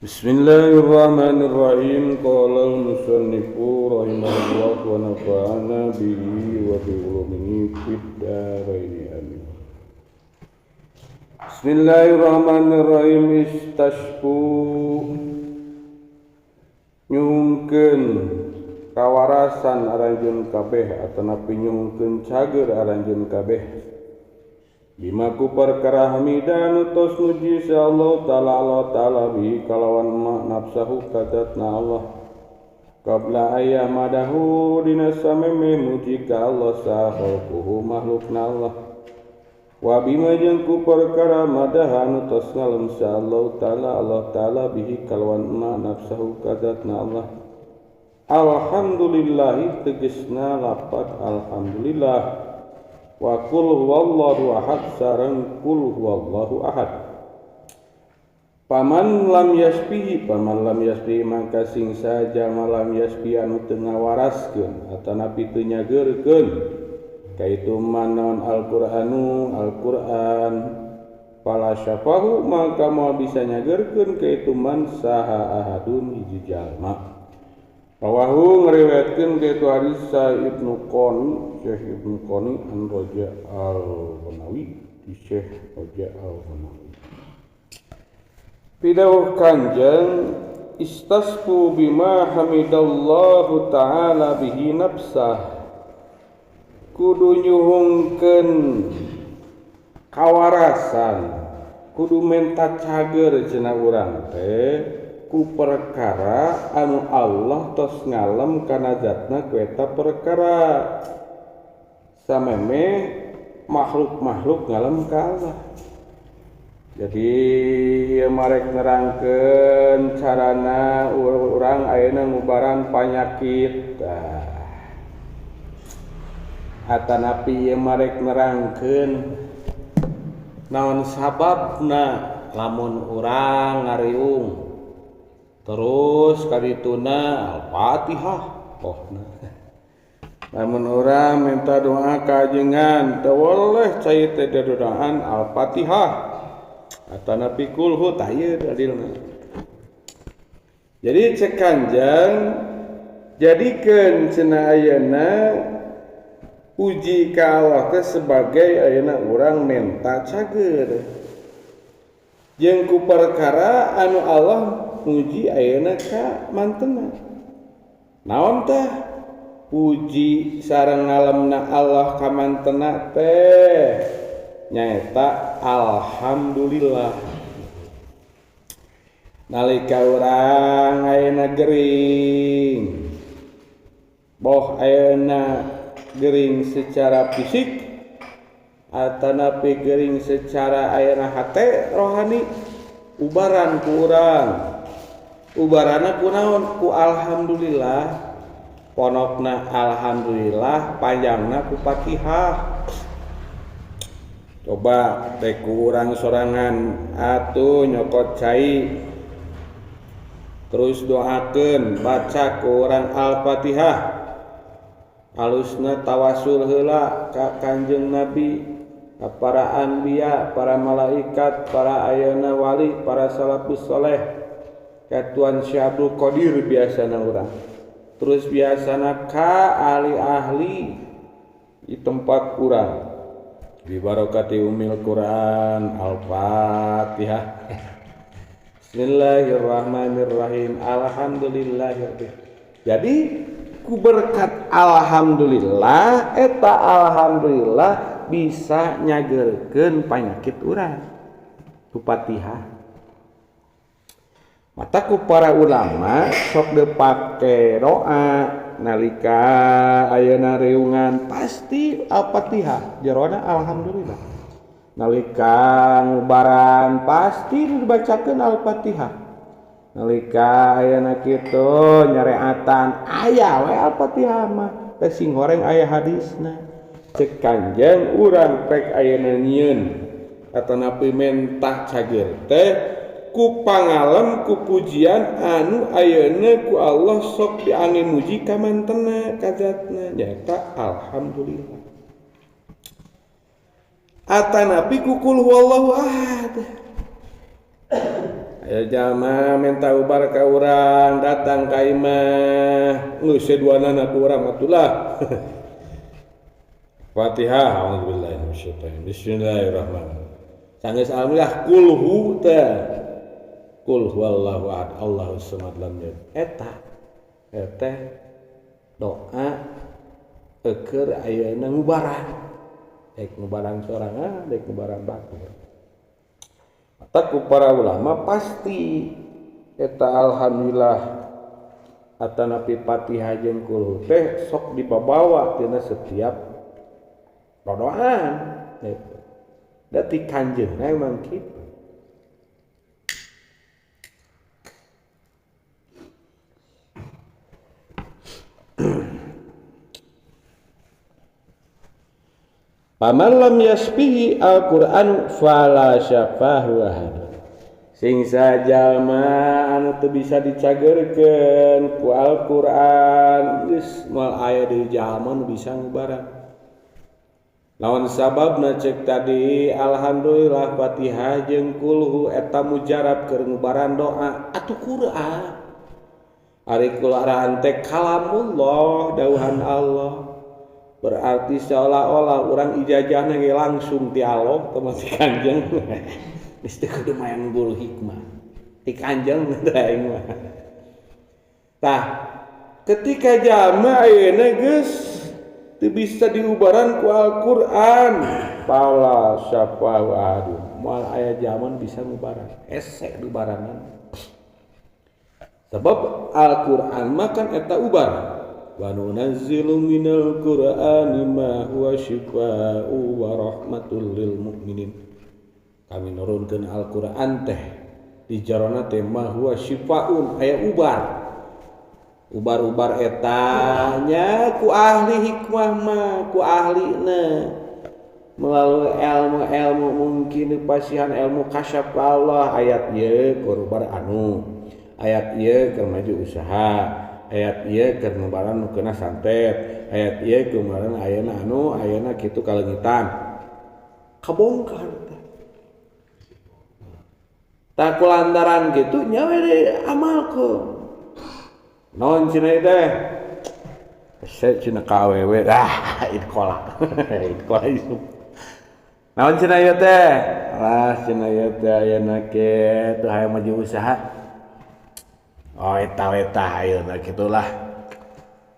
Bismillahirrahmanirrahim. Qala al-musannifu rahimahullah wa nafa'ana bihi wa bi ulumihi fid dharain amin. Bismillahirrahmanirrahim. Istashfu nyungkeun kawarasan aranjeun kabeh atanapi nyungkeun cager aranjeun kabeh bima ku perkara hamidan utos muji sa Allah Ta'ala bi kalawan ma nafsahu kadatna Allah qabla ayyamadahu dina sameme muji ka Allah sa khalquhu makhlukna Allah wa bima jeung ku perkara madahan utos ngalem sa Allah Ta'ala bihi kalawan ma nafsahu kadatna Allah. Alhamdulillah tegesna lafaz alhamdulillah wa qul huwallahu ahad sareng qul huwallahu ahad. Paman lam yasbihi mangka sing saja malam yasbi anu teu ngawaraskeun atanapi teu nyageurkeun kaitu manon Al-Qur'an pala syafahu maka moal bisa nyageurkeun kaitu man saha ahadun hiji jalma. Rawahu ngeriwayatkeun kaitu hadis Ibnu Qani Syekh Ibnu Qani an Raja al-Ghanawi di Syekh Raja al-Ghanawi. Pidawuh Kanjeng istasfu bima hamidallahu ta'ala bihi nafsah kudu nyuhungkeun kawarasan kudu menta cager cenah urang teh ku perkara anu Allah tos ngalem kana zatna ku eta perkara sameme makhluk-makhluk ngalem ka Allah. Jadi marek nerangkeun carana urang ayeuna ngubaran panyakit atanapi ieu marek nerangkeun naon sababna lamun urang ngariung terus kadituna Al-Fatihah lamun urang minta doa ka ajengan teu woleh cai teh doaan Al-Fatihah atanapi kulhu tah ieu dalilna. Jadi cek Kanjeng jadikeun cenah ayeuna puji ka Allah teh sebagai ayeuna urang menta cager jeung ku perkara anu Allah puji ayeuna ka mantenna. Naon teh puji sareng ngalemna Allah ka mantenna teh nyaeta alhamdulillah. Nalika urang ayeuna gering boh ayeuna gering secara fisik atanapi gering secara ayeuna hate rohani ubaran ku urang ubarana kunaon ku alhamdulillah ponokna alhamdulillah panjangna ku Fatihah. Coba teh ku urang sorangan atuh nyokot cai terus doakeun baca ku urang Al-Fatihah alusna tawasul heula ka Kanjeng Nabi ka para anbiya para malaikat para ayeuna wali para salafus saleh Tuan Syekh Abdul Qadir biasana urang terus biasana ka ahli-ahli di tempat urang bi barokati umil Quran Al-Fatihah. Bismillahirrahmanirrahim. Alhamdulillahirabbil. Jadi ku berkat alhamdulillah eta alhamdulillah bisa nyageurkeun panyakit urang ku Fatihah. Mata ku para ulama sok dipake doa nalika ayeuna reungan pasti Al-Fatihah jerona alhamdulillah. Nalika ngubaran pasti dibacakeun Al-Fatihah. Nalika ayeuna kitu nyareatan aya we Al-Fatihah mah teh sing horeng aya hadisna. Cek Kanjeng urang pek ayeuna nyieun atanapi mentah cager teh ku pangalem ku pujian anu ayeuna ku Allah sok diangin muji ka mantenna ka zatna nyaeta alhamdulillah. Atanapi ku qul huwallahu ahad aya jalma minta ubar ka urang datang ka imah geus seduanana ku urang atulah. Fatihah a'udzubillahi minasyaitonir bismillahirrahmanirrahim. Sanggeus alhamdulillah kulhu teh. Qul huwallahu ahad Allahus samad lam yalid. Eta doa keur ayeuna ngubaran. Daek ngubaran sorangan, daek ngubaran batur. Mata ku para ulama pasti eta alhamdulillah atanapi Fatihah jeung kulhu teh sok dibawa tina setiap rodoan. Dati kanjeungna emang kitu. Paman lam yasbihi al-Qur'an fala syafahu ahad. Sing sajalma anu teu bisa dicageurkeun ku Al-Qur'an geus moal aya di jalma nu bisa ngubaran. Lawan sababna cek tadi alhamdulillah Fatihah jeung kulhu eta mujarab keur ngubaran doa atuh Qur'an. Ari Qur'an teh kalamullah dauhan Allah. Berarti seolah-olah orang ijazahna ge langsung ti Allah teu mati kanjeng. Geus teu kudu main guru hikmah. Ti kanjeng teh aing mah. Tah, ketika jalma ayeuna geus teu bisa diubaran ku Al-Qur'an, pala syafa'u ahadun. Moal aya zaman bisa ngubaran, ese diubaranan. Sebab Al-Qur'an mah kan eta ubar. Wa nunazzilu minal Qur'ani ma huwa syifaa'u wa rahmatul lil mu'minin. Kami nurunkeun Al-Qur'an teh di jarona teh ma huwa syifaa'un aya ubar. Ubar-ubar eta nya ku ahli hikmah mah ku ahlina melalui ilmu-ilmu mungkin dipasihan ilmu kasyaf Allah ayat ieu keur ubar anu ayat ieu keur maju usaha ayat ieu keur ngubaran nu keuna santet ayat ieu keur ngubaran ayeuna kitu kalengitan kabongkar tah kulantaran kitu nya we amalkeun naon cenah teh saya cenah ka awewe itu kolak isu naon cenah ieu teh cenah ieu teh ayeuna ke teu hayang maju usaha oh eta ayeuna kitulah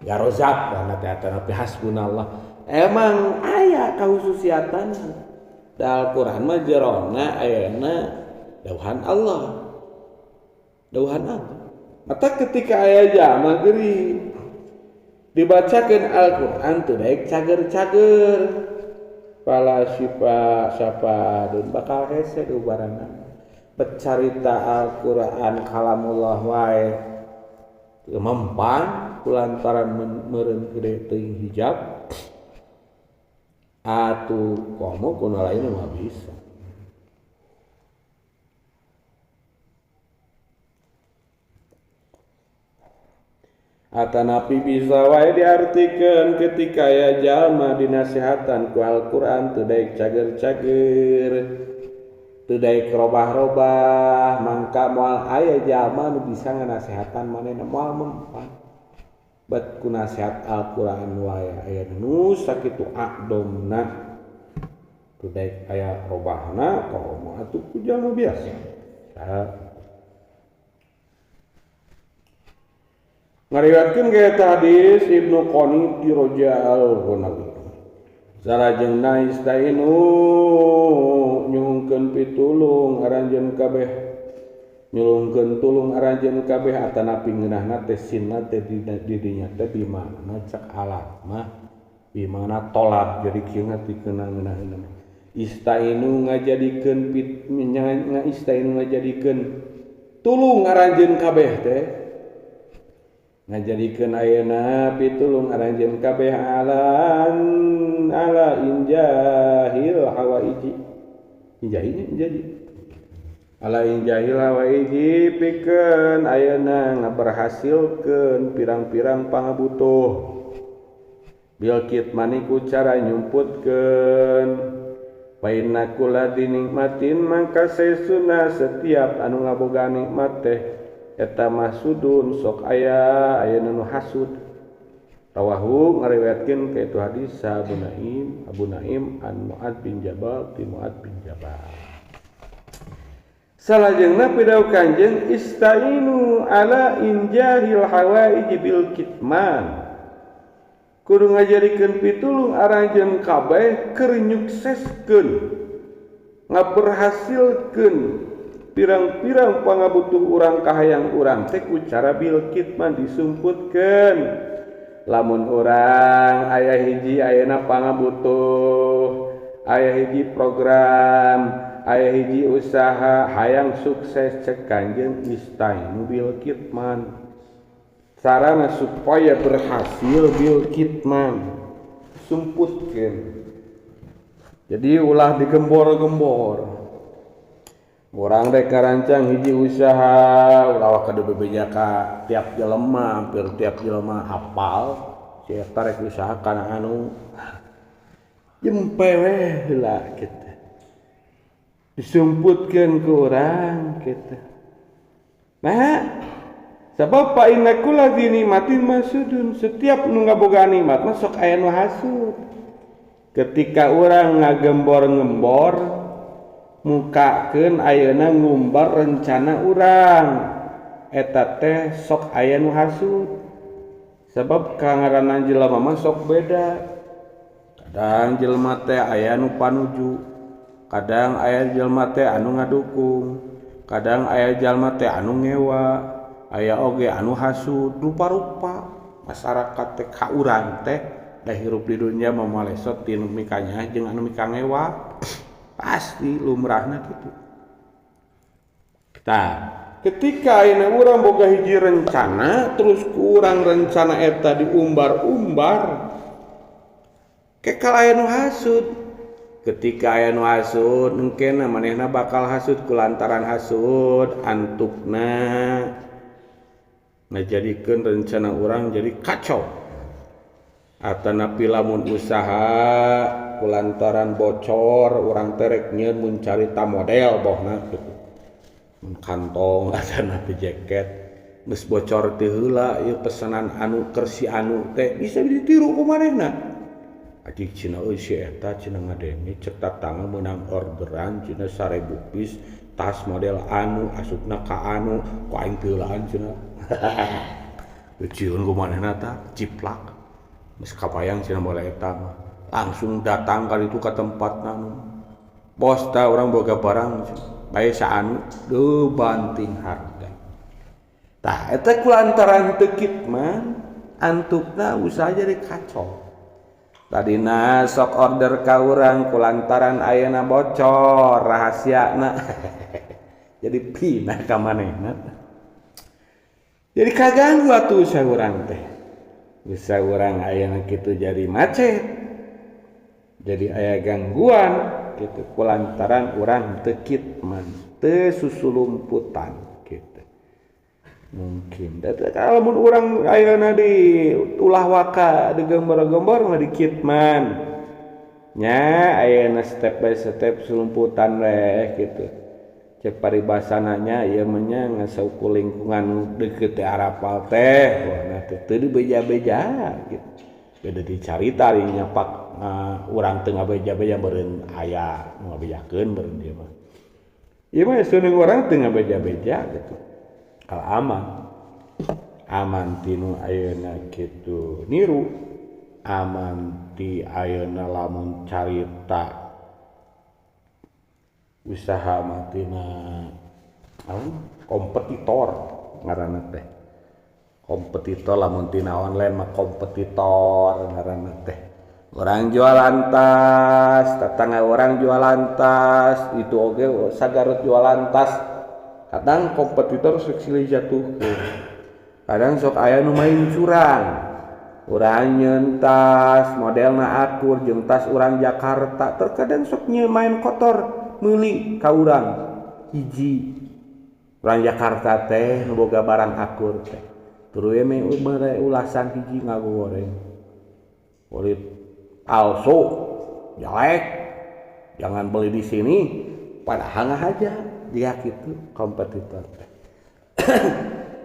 ya rozak kana teh atanapi hasbunallah emang aya kahususiatan da Al-Qur'an mah jerona ayeuna dauhan Allah mata ketika aya jalma geuring dibacakeun Al-Qur'an teu daek cager-cager pala syafaadun bakal hese diubaranna bercarita Al-Qur'an kalamullah wae teu mempan kulantaran meureun gede teuing hijab atuh komo kuno lain mah bisa. Atanapi bisa wae diartikeun ketika aya jalma dinasihatan ku Al-Qur'an teu daek cager-cager teu daek robah-robah mangka moal aya jalma nu bisa nganasihatan manehna moal mempan bet ku nasihat Al-Qur'an wae aya nu sakitu aqdomna teu daek aya robahna komo atuh ku jalma biasa ngariwayatkeun ge hadis Ibnu Qani di Roja al-Ghanawi sarajengna istainu nyuhungkeun pitulung aranjeun kabeh nyulungkeun tulung aranjeun kabeh atanapi ngeunahna teh sinna teh di dinya teh bimana cak alat mah bimana tolab jadi kieu ngatikeun ngeunahna istainu ngajadikeun istainu ngajadikeun tulung aranjeun kabeh teh ngajadikeun ayeuna pitulung aranjeun kabeh ala injahil hawaiji injahi ala injahil hawaiji pikeun ayeuna ngaberhasilkeun pirang-pirang pangabutuh bil kitmani ku cara nyumputkeun fa inna kulla dinikmatin mangka saestuna setiap anu ngaboga nikmat teh eta mahsudun sok aya nu hasud. Rawahu ngariwayatkeun ka itu hadis Abu Naim an Mu'ad bin Jabal ti Mu'ad bin Jabal. Salajengna pidaw Kanjeng istainu ala injahil hawaij bil kitman. Kudu ngajarikeun pitulung aranjeun kabeh keur nyukseskeun ngaberhasilkeun pirang-pirang pangabutuh urang kahayang urang teh ku cara bil kitman disumputkeun. Lamun orang aya hiji ayeuna pangabutuh, aya hiji program, aya hiji usaha hayang sukses cek Kanjeng istainu bil kitman. Carana supaya berhasil bil kitman sumputkeun. Jadi ulah digembor-gembor. Urang rek ngarancang hiji usaha ulah kada bebeja ka tiap jelema, hampir tiap jelema hafal si eta rek usaha kana anu jempe we heula kitu. Disumputkeun ku urang kitu. Nah, sabab fa inna kulla dinikmatin masudun, setiap nu ngaboga nikmat mah sok aya nu hasud. Ketika urang ngagembor-gembor mukakeun ayeuna ngumbar rencana urang eta teh sok aya nu hasud. Sabab kangaranan jelema mah sok beda. Kadang jelema teh aya nu panuju, kadang aya jelema teh anu ngadukung, kadang aya jelema teh anu ngewa, aya oge anu hasud. Rupa-rupa masyarakat teh ka urang teh da hirup di dunya mah malesot ti nu mikanya jeung anu mika ngewa. Pasti lumrahna gitu. Tah, ketika ayeuna urang boga hiji rencana terus ku urang rencana eta diumbar-umbar kekal aya nu hasud. Ketika aya nu hasud engkena manehna bakal hasud kulantaran hasud antukna ngajadikeun rencana urang jadi kacau. Atanapi lamun usaha kulantaran bocor urang terek nyieun mun carita model bohna kitu. Kantong asana teh jaket geus bocor teh heula ieu pesanan anu keur si anu teh bisa ditiru ku manehna. Adik cenah euy si eta cenah ngadenge cek tatangga meunang orderan cenah 1000 piece tas model anu asupna ka anu ku aing teu heulaan cenah. Eucieun ku manehna tah ciplak. Geus kabayang cenah bola eta mah. Langsung datang kali itu ke tempat anu. Bos tah urang boga barang bae saanu deuh banting harga. Tah eta kulantaran teu kitman antukna usaha jadi kacau. Tadina sok order ka urang kulantaran ayeuna bocor rahasiana. Jadi pindah ka manehna. Jadi kaganggu atuh usaha urang teh. Usaha urang ayeuna kitu jadi macet. Jadi aya gangguan gitu kulantaran urang teu kitman, teu susulumputan gitu. Mungkin kalau mun urang ayeuna di ulah waka digembar-gembar mah di kitman. Nya ayeuna step by step sulumputan we gitu. Cek paribasananya ieu mah nya ngasauku lingkungan deukeut teh arapal teh, nah teu dibeja-beja gitu. Beda dicarita di nyapak urang teu ngabeja-beja beureun aya nu ngabejakeun beureun dieu mah. Ieu mah seuneu urang teu ngabeja-beja gitu. Kal aman tinu ayeuna kitu niru, aman ti ayeuna lamun carita usaha mah tina kompetitor ngaranna teh. Kompetitor lamun tina online mah kompetitor ngaranna teh. Orang jualan tas, tetangga orang jualan tas, itu oge sagarut jualan tas. Kadang kompetitor sok silih jatuhkeun. Kadang sok aya nu main curang. Urang nyeun tas modelna akur jeung tas urang Jakarta, terkadang sok main kotor meuli ka urang hiji. Urang Jakarta teh nu boga barang akur teh. Tuluy me ulasan hiji ngagoreng. Kulit palsu, jelek, jangan beli di sini, padahal aja dia gitu kompetitor.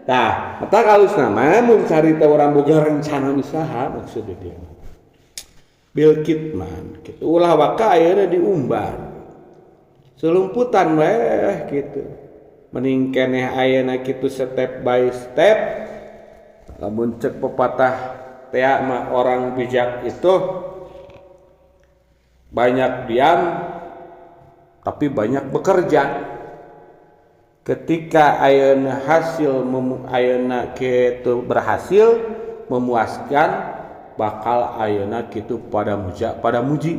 Nah, mata kalus nama mencari tahu orang boga rencana usaha maksudnya dia. Bill Kitman, gitu ulah waka ayeuna diumbar. Selumputan weh gitu. Mending keneh ayeuna kitu step by step. Lamun cek pepatah teh mah orang bijak itu banyak diam tapi banyak bekerja. Ketika ayeuna ayeuna kitu berhasil memuaskan, bakal ayeuna kitu pada muji.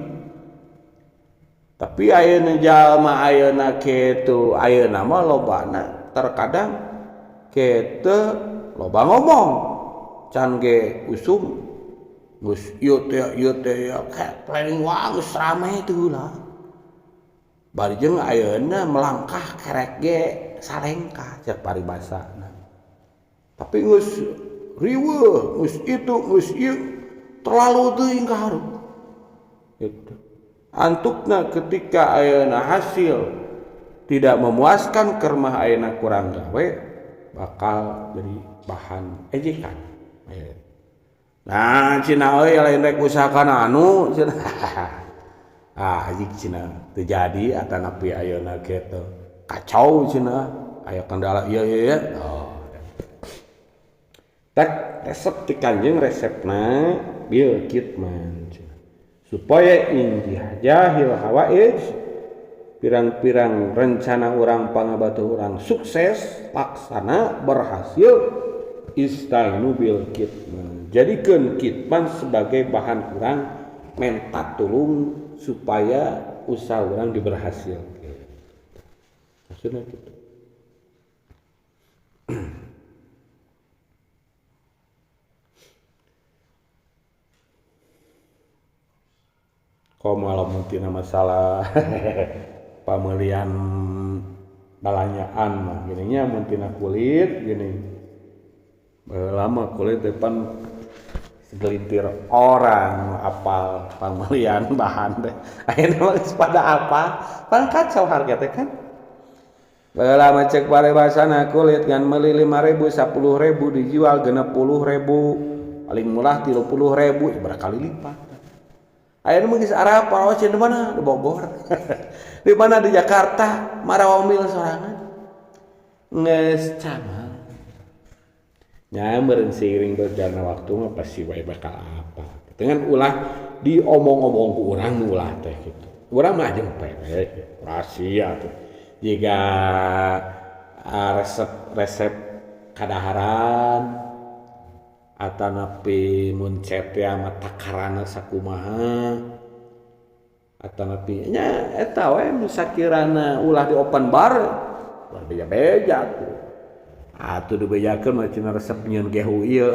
Tapi ayeuna jalma ayeuna kitu ayeuna mah lobana terkadang kitu loba ngomong can ge usum geus ieu teh planning geus rame teh ulah. Bari jeung ayeuna melangkah kerek ge salengkah cek paribasana. Tapi geus riweuh, geus ieu terlalu teuing kaharep. Gitu. Antukna ketika ayeuna hasil tidak memuaskan kermah ayeuna kurang gawe bakal jadi bahan ejekan. Nah, cina euy lain rek usahakan anu cina. Hiji cina teu jadi atanapi ayeuna kitu. Kacau cina aya kendala ieu ya. Oh. Tak resep ti Kanjeng resepna Bill Kitman supaya injih jahil hawaij pirang-pirang rencana orang pangabatuh orang sukses laksana berhasil istainu Bill Kitman. Jadikan Kitman sebagai bahan kurang menta tulung supaya usaha orang diberhasil. Maksudnya gitu. Kau malah mungkin masalah pemelian balanyaan mah gininya mungkin kulit gini lama kulit depan segelintir orang apal pemelian bahan deh akhirnya pada apa pan kacau harga teh kan lama cek paribasana kulit kan meuli 5.000 10.000 dijual 60.000 paling murah 30.000 berkali lipat. Ayeuna mah geus arah paraos di mana? Di Bogor. Di mana di Jakarta? Marawamil sorangan. Geus camal. Nya meureun seiring berjalanna waktu mah pasti wae bakal apa. Dengan ulah diomong-omong ku urang ulah teh kitu. Urang mah jeung pere, rahasia tuh. Jiga resep kadaharan atanapi muncet ya mata karana sakumaha atanapi nya eta we sakirana ulah di open bar ulah beja-beja tuh atuh dibejakeun mah cenah resep nyieun gehu ieu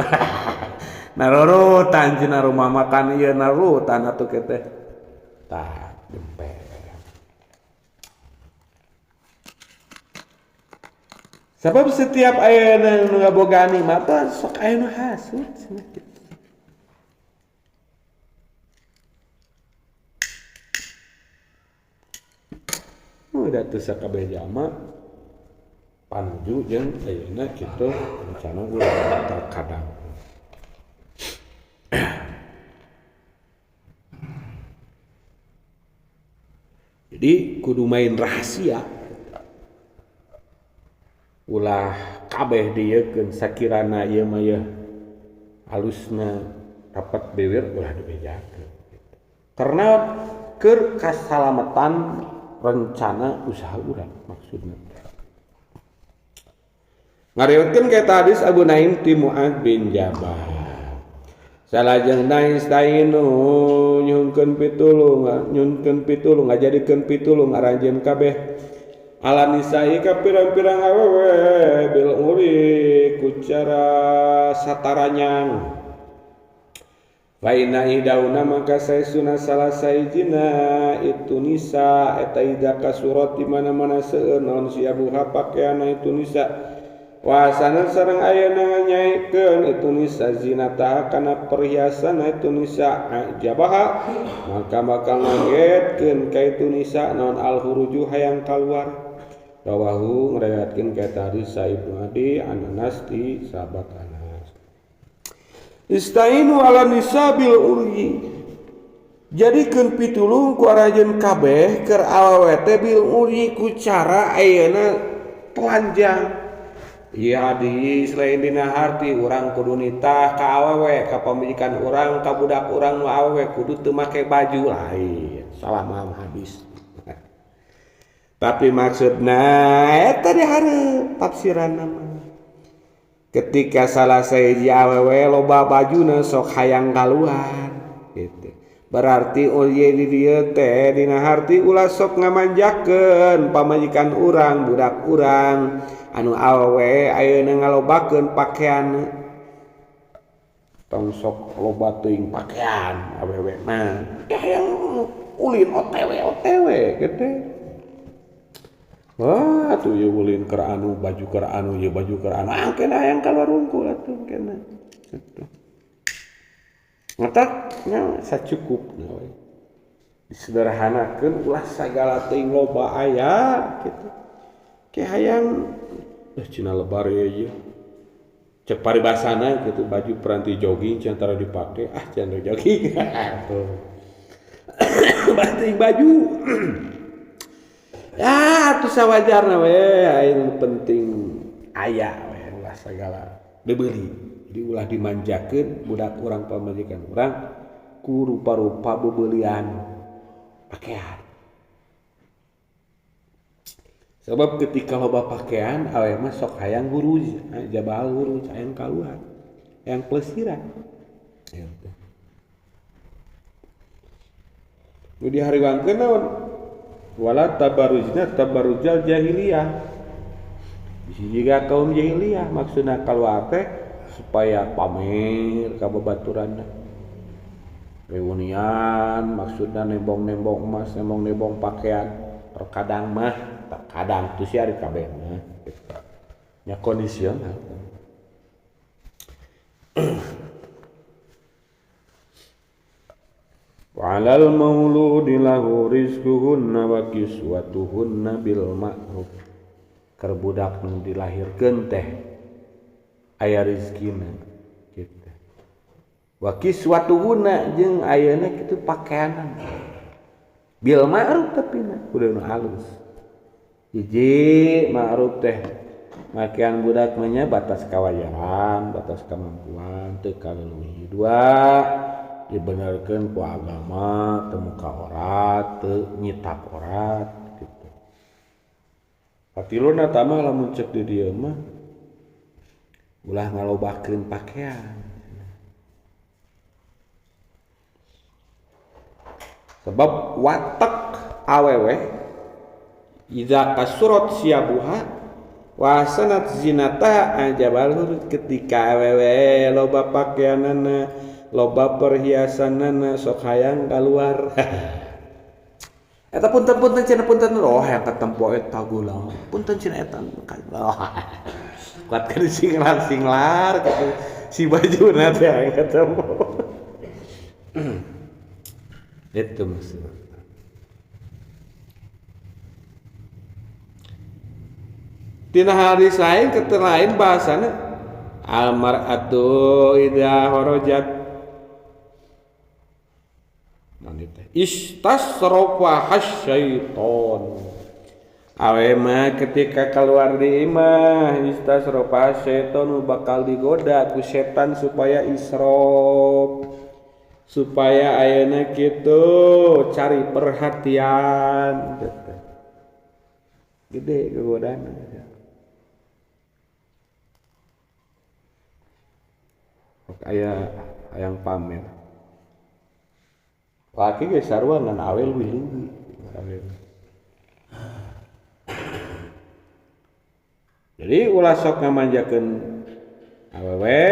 narurutan cenah rumah makan ieu narurutan atuh keteh tah jempe sebab setiap ayeuna nu ngaboga nikmat teh sok ayeuna hasud cenah kitu. Udah teu sakabeh jalma panuju jeung ayeuna kitu rencana ulah terkadang. Jadi kudu main rahasia. Ulah kabeh diekeun sakirana ieu mah yeuh halusna rapat bewir ulah dibejakeun. Karena keur kasalamatan rencana usaha urang maksudna. Ngariwetkeun ka hadis Abu Naim ti Mu'adz bin Jabal. Salajeng naistayinu nyunkeun pitulung ngajadikeun pitulung aranjeun kabeh ala nisai ka pirang-pirang awewe bil uri ku cara sataranyang wa inna idauna maka saesuna salah saijina itu nisa eta ida ka surat di mana-mana seueur naon si Abu Hapakeana itu nisa Wasana sareng ayeuna nyanyaikeun itu nisa zinata kana perhiasan itu nisa jabaha maka bakal ngagetkeun ka itu nisa naon al huruju hayang kaluar. Rawahu ngriwayatkeun ka tadi Ibnu Adi Anas ti sahabat Anas. Istainu ala nisabil uryi. Jadikeun pitulung ku arajeun kabeh keur awewe teh bil uryi ku cara ayeuna telanjang. Iya di selain dina harti urang kudu nitah ka awewe ka pamajikan urang ka budak urang nu awewe kudu teu make baju lain salah mahal habis. Tapi maksudna eta dihareup tafsiranna mah ketika salah sahiji awewe loba bajuna sok hayang kaluar gitu. Berarti ulye di dieu teh dina harti ulah sok ngamanjakeun pamajikan urang budak urang anu awewe ayeuna ngalobakeun pakaian tong sok loba teuing pakaian awewe mah hayang ulin OTW gitu. Wah tuh ye ulin keur anu baju keur anu ye baju keur anu angkeun hayang kaluar unggul atuh kenna gitu. Ngataknya sacukupna we disederhanakeun ulah sagala teuing loba aya gitu. Ke hayang cina lebar ya cek paribasana gitu baju peranti jogging cantara dipake cantara jogging tuh banting baju ya tuh sawajarna we anu penting aya we ulah sagala dibeli jadi ulah dimanjakeun budak urang pamajikan urang ku rupa-rupa bebeelian pakaian. Sebab ketika loba pakaian awewe mah sok hayang huruj, jabal huruj hayang kaluar, hayang plesiran. Gitu. Nu dihariwangkeun naon? Wala tabarujna tabarujal jahiliyah. Juga kaum jahiliyah maksudna kaluar teh supaya pamer ka babaturanna. Reunian maksudna nembong-nembong emas, nembong-nembong pakaian. Terkadang mah kadang tuh sih ari kabeh mah nya kondisional. Wa 'alal mauludi lahu rizquhunna wa kiswatuhunna bil ma'ruf. Keur budak nu dilahirkeun teh aya rezekina kitu. Wa kiswatuhunna jeung ayeuna kitu pakaianan. Bil ma'ruf tapi kudu nu halus. Hiji ma'ruf teh makian budak manya batas kawajaran, batas kemampuan teu kaleuwih. Dua dibenerkeun ku agama, teu muka orat, teu nyitak orat gitu. Katiluna tama lamun ceuk di dieu mah ulah ngalobakeun pakaian. Sebab watak awewe idza kasurat siabuha wa sanat zinata ajabal ketika awewe loba pakaianana loba perhiasanana sok hayang kaluar. Eta punten cenah punten roh hayang katempo eta gula. Punten cenah eta kuat keur singlar kitu si bajuna teh hayang katempo. Itu maksudnya. Tina hadis lain lain bahasana al-mar'atu idza kharajat istasrafa hasyaiton. Awe mah ketika keluar di imah istasrafa syaiton bakal digoda ku setan supaya israf. Supaya ayeuna kitu cari perhatian gitu. Gede kegodana. Aya hayang pamer. Laki ge sarua ngan awel leuwih. Jadi ulah sok ngamanjakeun awewe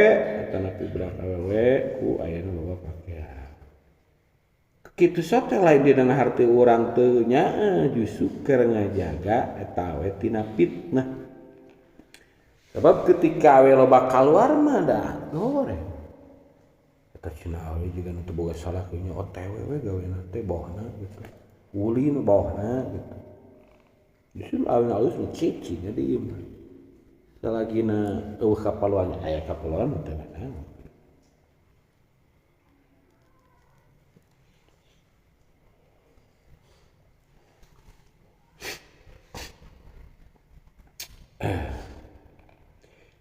eta nepi budak awewe ku ayeuna loba pakaian. Kitu sok teh lain dina harti urang teu nya justru keur ngajaga eta we tina fitnah. Sebab ketika awe loba keluar mah dah goreng. Eta cenah awe juga nu teu boga salah kayaknya OTW we gawena teh bawahna gitu. Uli nu bawahna gitu. Justru awe alus nu cicing di ieu. Salagina eueuh kapaluan aya kapaluan teh naon.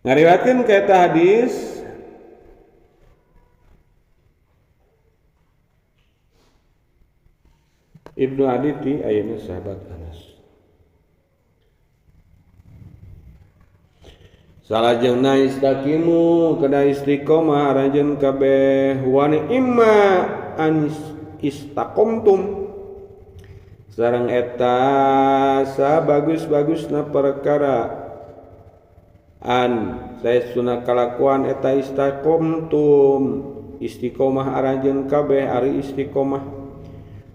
Ngariwatkeun ka eta hadis Ibnu Aditi ayeuna sahabat Anas. Salajengna istaqimu kana istiqomah aranjeun kabeh wa ni'ma anis istaqomtum sareng eta sabagus-bagusna perkara an saestuna kalakuan eta istaqomtum istiqomah aranjeun kabeh ari istiqomah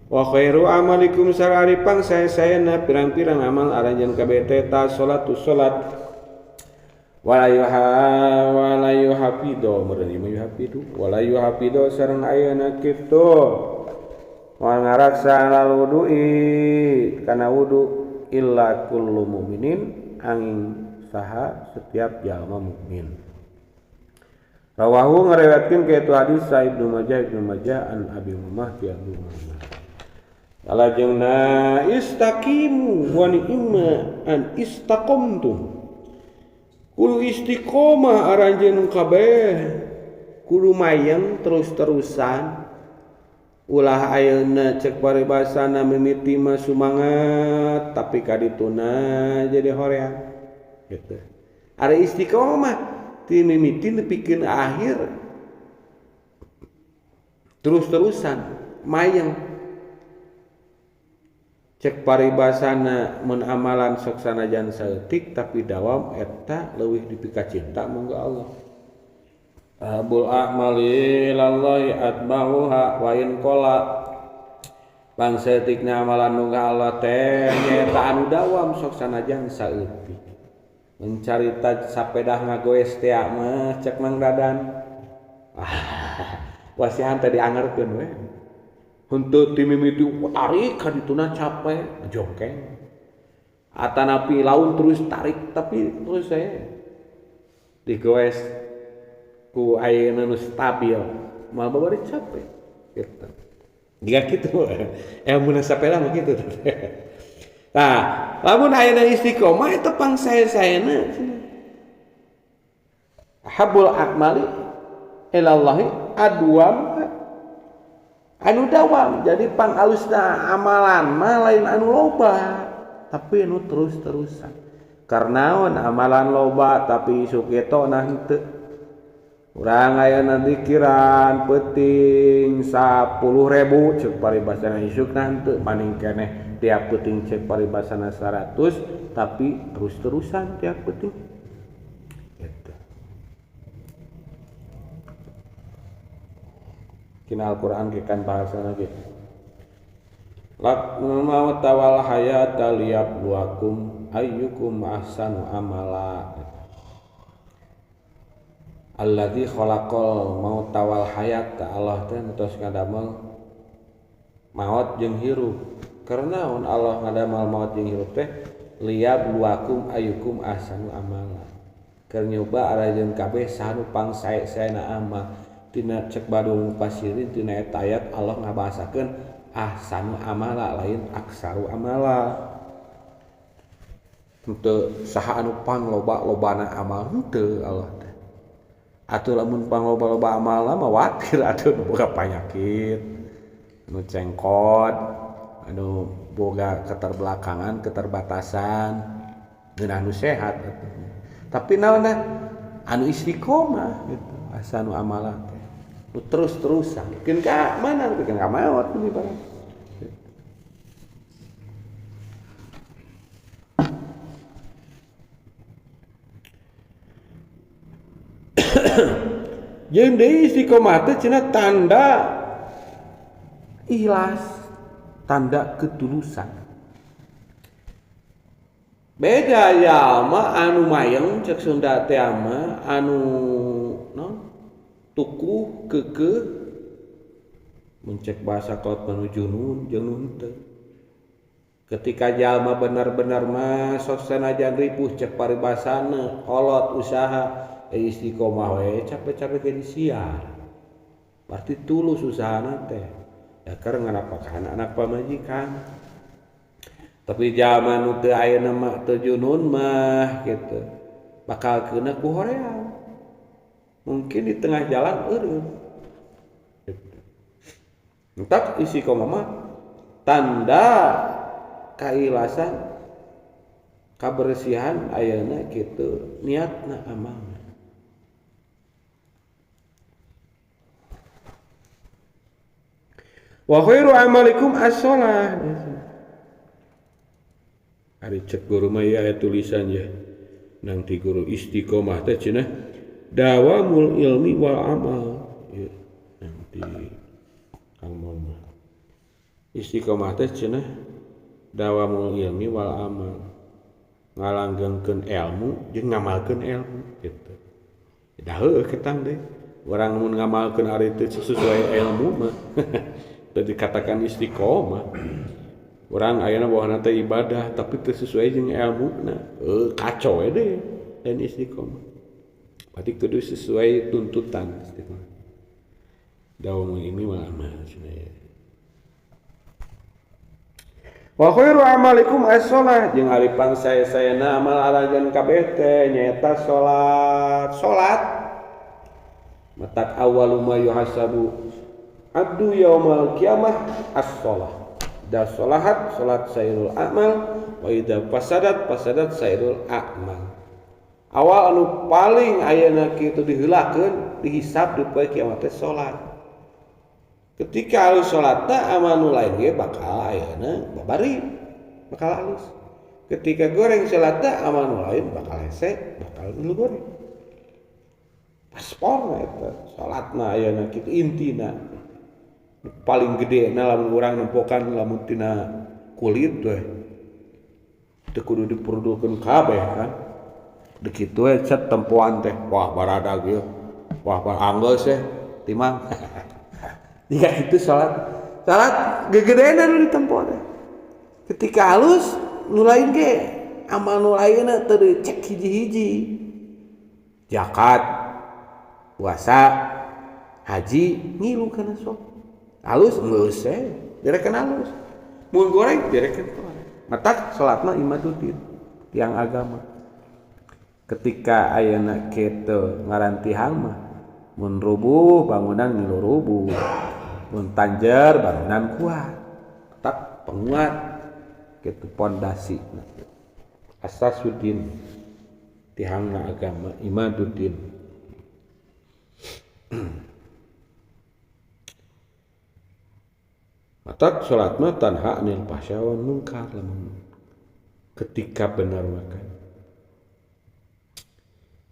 wa khairu amalikum sarari pangsae-saena pirang-pirang amal aranjeun kabeh teh ta salatu salat wala yuhafidu meureun ieu yuhafidu wala yuhafidu sareng ayeuna kitu wa ngaraksa alal wudu'i kana wudu illa kullu mu'minin angin saha setiap jalma mukmin. Rawahu ngariwayatkeun ka eta hadis sa Ibnu Majah an Abi Umamah ti Abu Umamah. Salajengna istaqimu wa ni'ma an istaqomtum. Kudu istiqomah aranjeun kabeh. Kudu mayeng terus-terusan. Ulah ayeuna cek paribasana mimiti mah sumangat tapi kadituna jadi horeang. Gitu. Ada istiqomah ti mimiti nepikeun akhir terus-terusan mayeng cek paribasana mun amalan sok sanajan saeutik tapi dawam eta leuwih dipika cinta mungga Allah. Abul a'mali lallahi atba'uha wa in qala pangsaeutikna amalan mungga Allah teh nyaeta anu dawam sok sanajan saeutik. Mencarita sapedah ngagoes teh mah cek Mang Dadan. Wasihan teh diangerkeun we. Henteu ti mimiti tarik ka dituna capek jongkeng. Atanapi laun terus tarik tapi terus saya digoes ku ayeuna nu stabil moal babari capek gitu. Jika kitu mun sapedah mah kitu. Nah, lamun ayeuna istiqomah eta pangsae-saena habul a'mali ilallahi adwam anu dawam. Jadi pangalusna amalan mah lain anu loba tapi anu terus-terusan. Karena amalan loba tapi isu ketona henteu. Urang ayeuna dikiran peuting 10.000 ceuk paribasana isukna henteu paning keneh tiap peuting cek paribasana 100 tapi terus-terusan tiap peuting gitu. Kina Al-Qur'an kekan bahasana gitu. Laknul maut wal hayata liyabluwakum ayyukum ahsanu amala. Alladzi khalaqal mauta wal hayata Allah teh tos ngadamel maut jeung hirup. Karena Allah ngadamal maut jeung hirup teh liyabluwakum ayyukum ahsanu amala. Keur nyoba arajeun kabeh saha nu pangsae-saena amal. Tina cek Badul Mufassirin tina eta ayat Allah ngabahasakeun ahsanu amala lain aksaru amala. Henteu saha anu pangloba-lobana amal henteu Allah teh. Atuh lamun pangloba-loba amal mah watir atuh nu boga panyakit, nu cengkot, anu boga keterbelakangan, keterbatasan, ngeun anu sehat atuh. Tapi naonna anu istiqomah gitu, asanu amalan teh. Nu terus-terusan, pikeun ka mana? Pikeun ka maot nu ibarat. Jeung deui istiqomah teh cenah tanda ikhlas, tanda ketulusan. beda jalma anu mayeng cek Sunda teh mah anu non tukuh keukeuh mencek bahasa kaut menuju nun jeung nun teu ketika jalma benar-benar mah sok sanajan ripuh cek paribasana kolot usaha istiqomah we capek-capek ge disiar berarti tulus usahana teh ya keur nganapakan anak pamajikan tapi zaman nu teu ayeuna mah teu junun mah gitu bakal keuna ku hoream mungkin di tengah jalan eureum entak isi komama tanda kailasan kabersihan ayeuna kitu niatna amal wa khairu amalikum as-shalah ari cek guru mah aya tulisan ya nang ti guru istiqomah teh cenah dawamul ilmi wal amal ya nang ti Kang Mama istiqomah teh cenah dawamul ilmi wal amal ngalanggengkeun ilmu jeung ngamalkeun ilmu gitu da heueuh ketang deui urang mun ngamalkeun ari teu sesuai ilmu mah teu dikatakan istiqomah urang ayeuna bawahanna teh ibadah tapi teu sesuai jeung ilmuna kacau we deui dan istiqomah berarti kudu sesuai tuntutan istiqomah dawamul ilmi wal amal wa khairu amalikum as-shalah jeung ari pangsaya-sayana amal aragan kabeh teh nyaeta salat matak awwalu ma yuhasabu abdu yaumal qiyamah as-shalah da sholahat salat sairul amal wa idza fasadat sairul amal awal anu paling ayeuna kitu diheulakeun dihisab di poe kiamat teh salat ketika alus salatna amal nu lain ge bakal ayeuna babari bakal alus ketika goreng salatna amal nu lain bakal hese bakal nu goreng pasporna eta salatna ayeuna kitu intina paling gede na lamun urang nempokan lamun tina kulit we teu kudu diperdukeun kabeh kan dekitu we cet tempoan teh wah baradag ieu wah anggeus timang jika itu salat gegedena nu ditempo teh ketika halus nu lain ge amal nu lainna teu dicek hiji-hiji zakat puasa haji ngilu kana sok halus geus direkan halus mun goreng direkan goreng matak salatna imaduddin tiang agama ketika ayeuna kitu ngarantihang mah mun rubuh bangunan ngilu rubuh mun tanjer bangunan kuat tak penguat kitu pondasi asasuddin tihangna agama imaduddin matak salat mah tanha anil fahsya wan munkar lamun ketika benar makan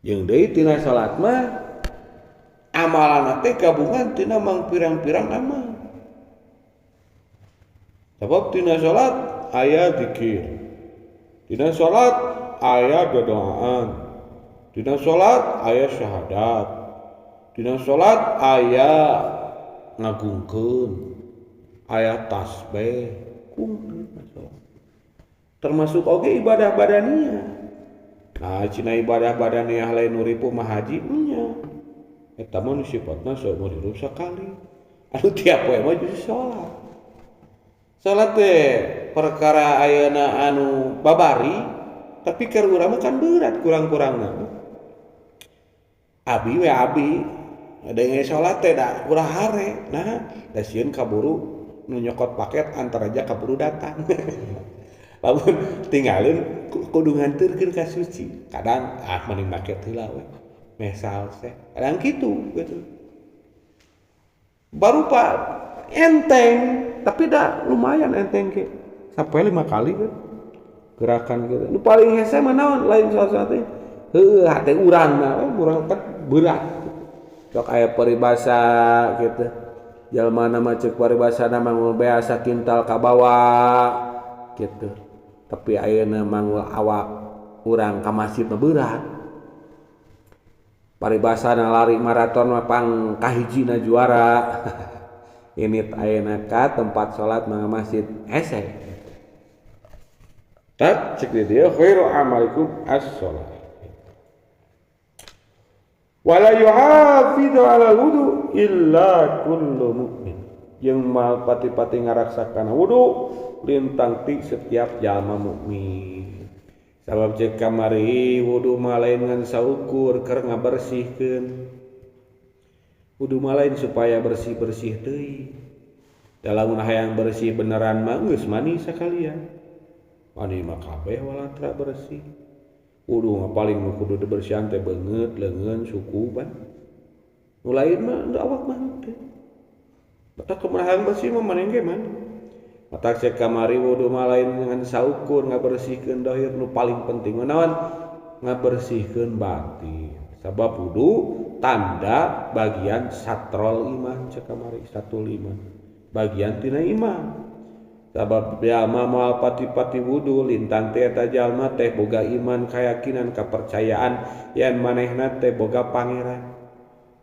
jeung deui tina salat mah amalan teh gabungan tina mang pirang-pirang amal sebab tina salat aya zikir tina salat aya doaan tina salat aya syahadat tina salat aya ngagungkeun aya tasbih termasuk oge ibadah badaniyah nah cina ibadah badaniyah lain nu ripuh mah haji nya eta mah sifatna saumur hidup sakali anu tiap poe mah justru salat teh perkara ayeuna anu babari tapi keur urang mah kan berat kurang-kurangna abi we abi denge salat teh da urang hare nah da sieun kaburu nu nyokot paket antar aja kaburu datang lamun tinggalin kudu nganterkeun ka suci kadang mending paket heula we mesal teh kadang kitu gitu baru pak enteng tapi dah lumayan enteng ke sampai 5 kali kan gerakan gitu nu paling hese mah naon lain salat teh heueuh hate urang mah urang teh berat sok aya peribahasa gitu jalma nama cek paribasana mah beasa kintal ka bawah gitu tapi ayeuna mangul awak urang ka masjid berat paribasana lari maraton mah pang kahijina juara ini ayeuna ka tempat salat mangga masjid hese tak cek dia khairu amalikum as-shalah wala yuhafidu ala wudu illa kullu mu'min yang mal pati-pati ngaraksakan wudu lintang ti setiap jalma mukmin sabab cek kamari wudu mah lain ngan saukur keur ngabersihkeun wudu mah lain supaya bersih-bersih deui dalam hayang bersih beneran mah geus mani sakalian mani mah kabeh walatra bersih wudu mah paling nu kudu dibersihan teh beungeut leungeun suku ban nu lain mah da awak mah teh mata kemenahan bersih mah maneh ge man mata cek kamari wudu mah lain dengan saukur ngabersihkeun dohir nu paling penting naon ngabersihkeun batin sabab wudu tanda bagian satrol iman cek kamari satul iman bagian tina iman sabab jalma moal pati-pati wudu lintang teh eta jalma teh boga iman keyakinan kepercayaan yen manehna teh boga pangeran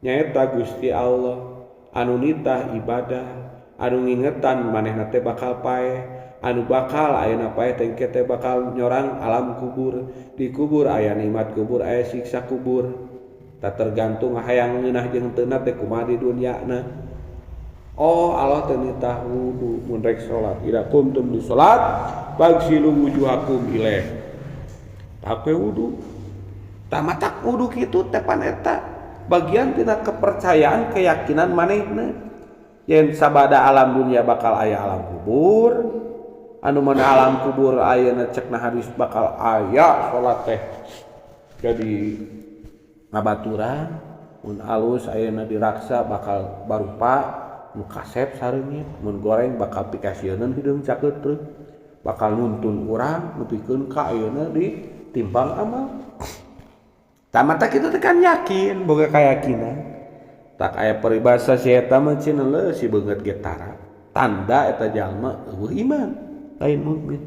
nyaeta Gusti Allah anu nitah ibadah anu ngingetan manehna teh bakal paeh anu bakal ayeuna paeh teh teh bakal nyorang alam kubur di kubur aya nikmat kubur aya siksa kubur tak tergantung hayang ngeunah jeung teu na teh kumaha di dunyana oh Allah teu nitah wudu mun rek salat ida kuntum di salat fagsilu wujuhakum ilaih tapi wudu tamatak wudu kitu teh pan eta bagian tina kepercayaan keyakinan manehna yen sabada alam dunia bakal aya alam kubur anu mana alam kubur ayeuna cekna hadis bakal aya salat teh jadi ngabaturan mun alus ayeuna diraksa bakal barupa nu kasep sareungit mun goreng bakal pikasieun hideung cakeutreuk bakal nuntun urang nepikeun ka ayeuna di timbang amal tamata kitu teh kan yakin boga kayakinan tak aya peribahasa si eta mah cenah leus si beungeut ge tara tanda eta jalma eueuh iman lain mukmin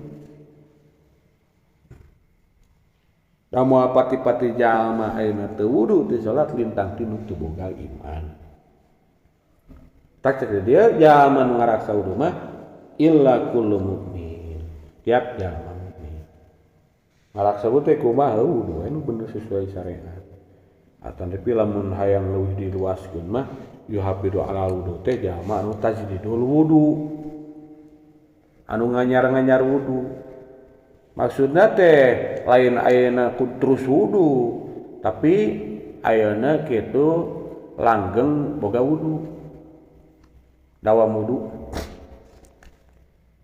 da moal pati-pati jalma ayeuna teu wudu teu salat lintang tinu teu boga iman tak cek dia jalma nu ngaraksa wudu mah illa kullu mukmin tiap jalma ngaraksa wudu teh kumaha wudu anu bener sesuai syariat atan tapi lamun hayang leuwih diluaskeun mah yuhafidu ala wudu teh jalma anu tajdidul wudu anu nganyar-nganyar wudu maksudna teh lain ayeuna terus wudu tapi ayeuna kitu langgeng boga wudu dawam wudu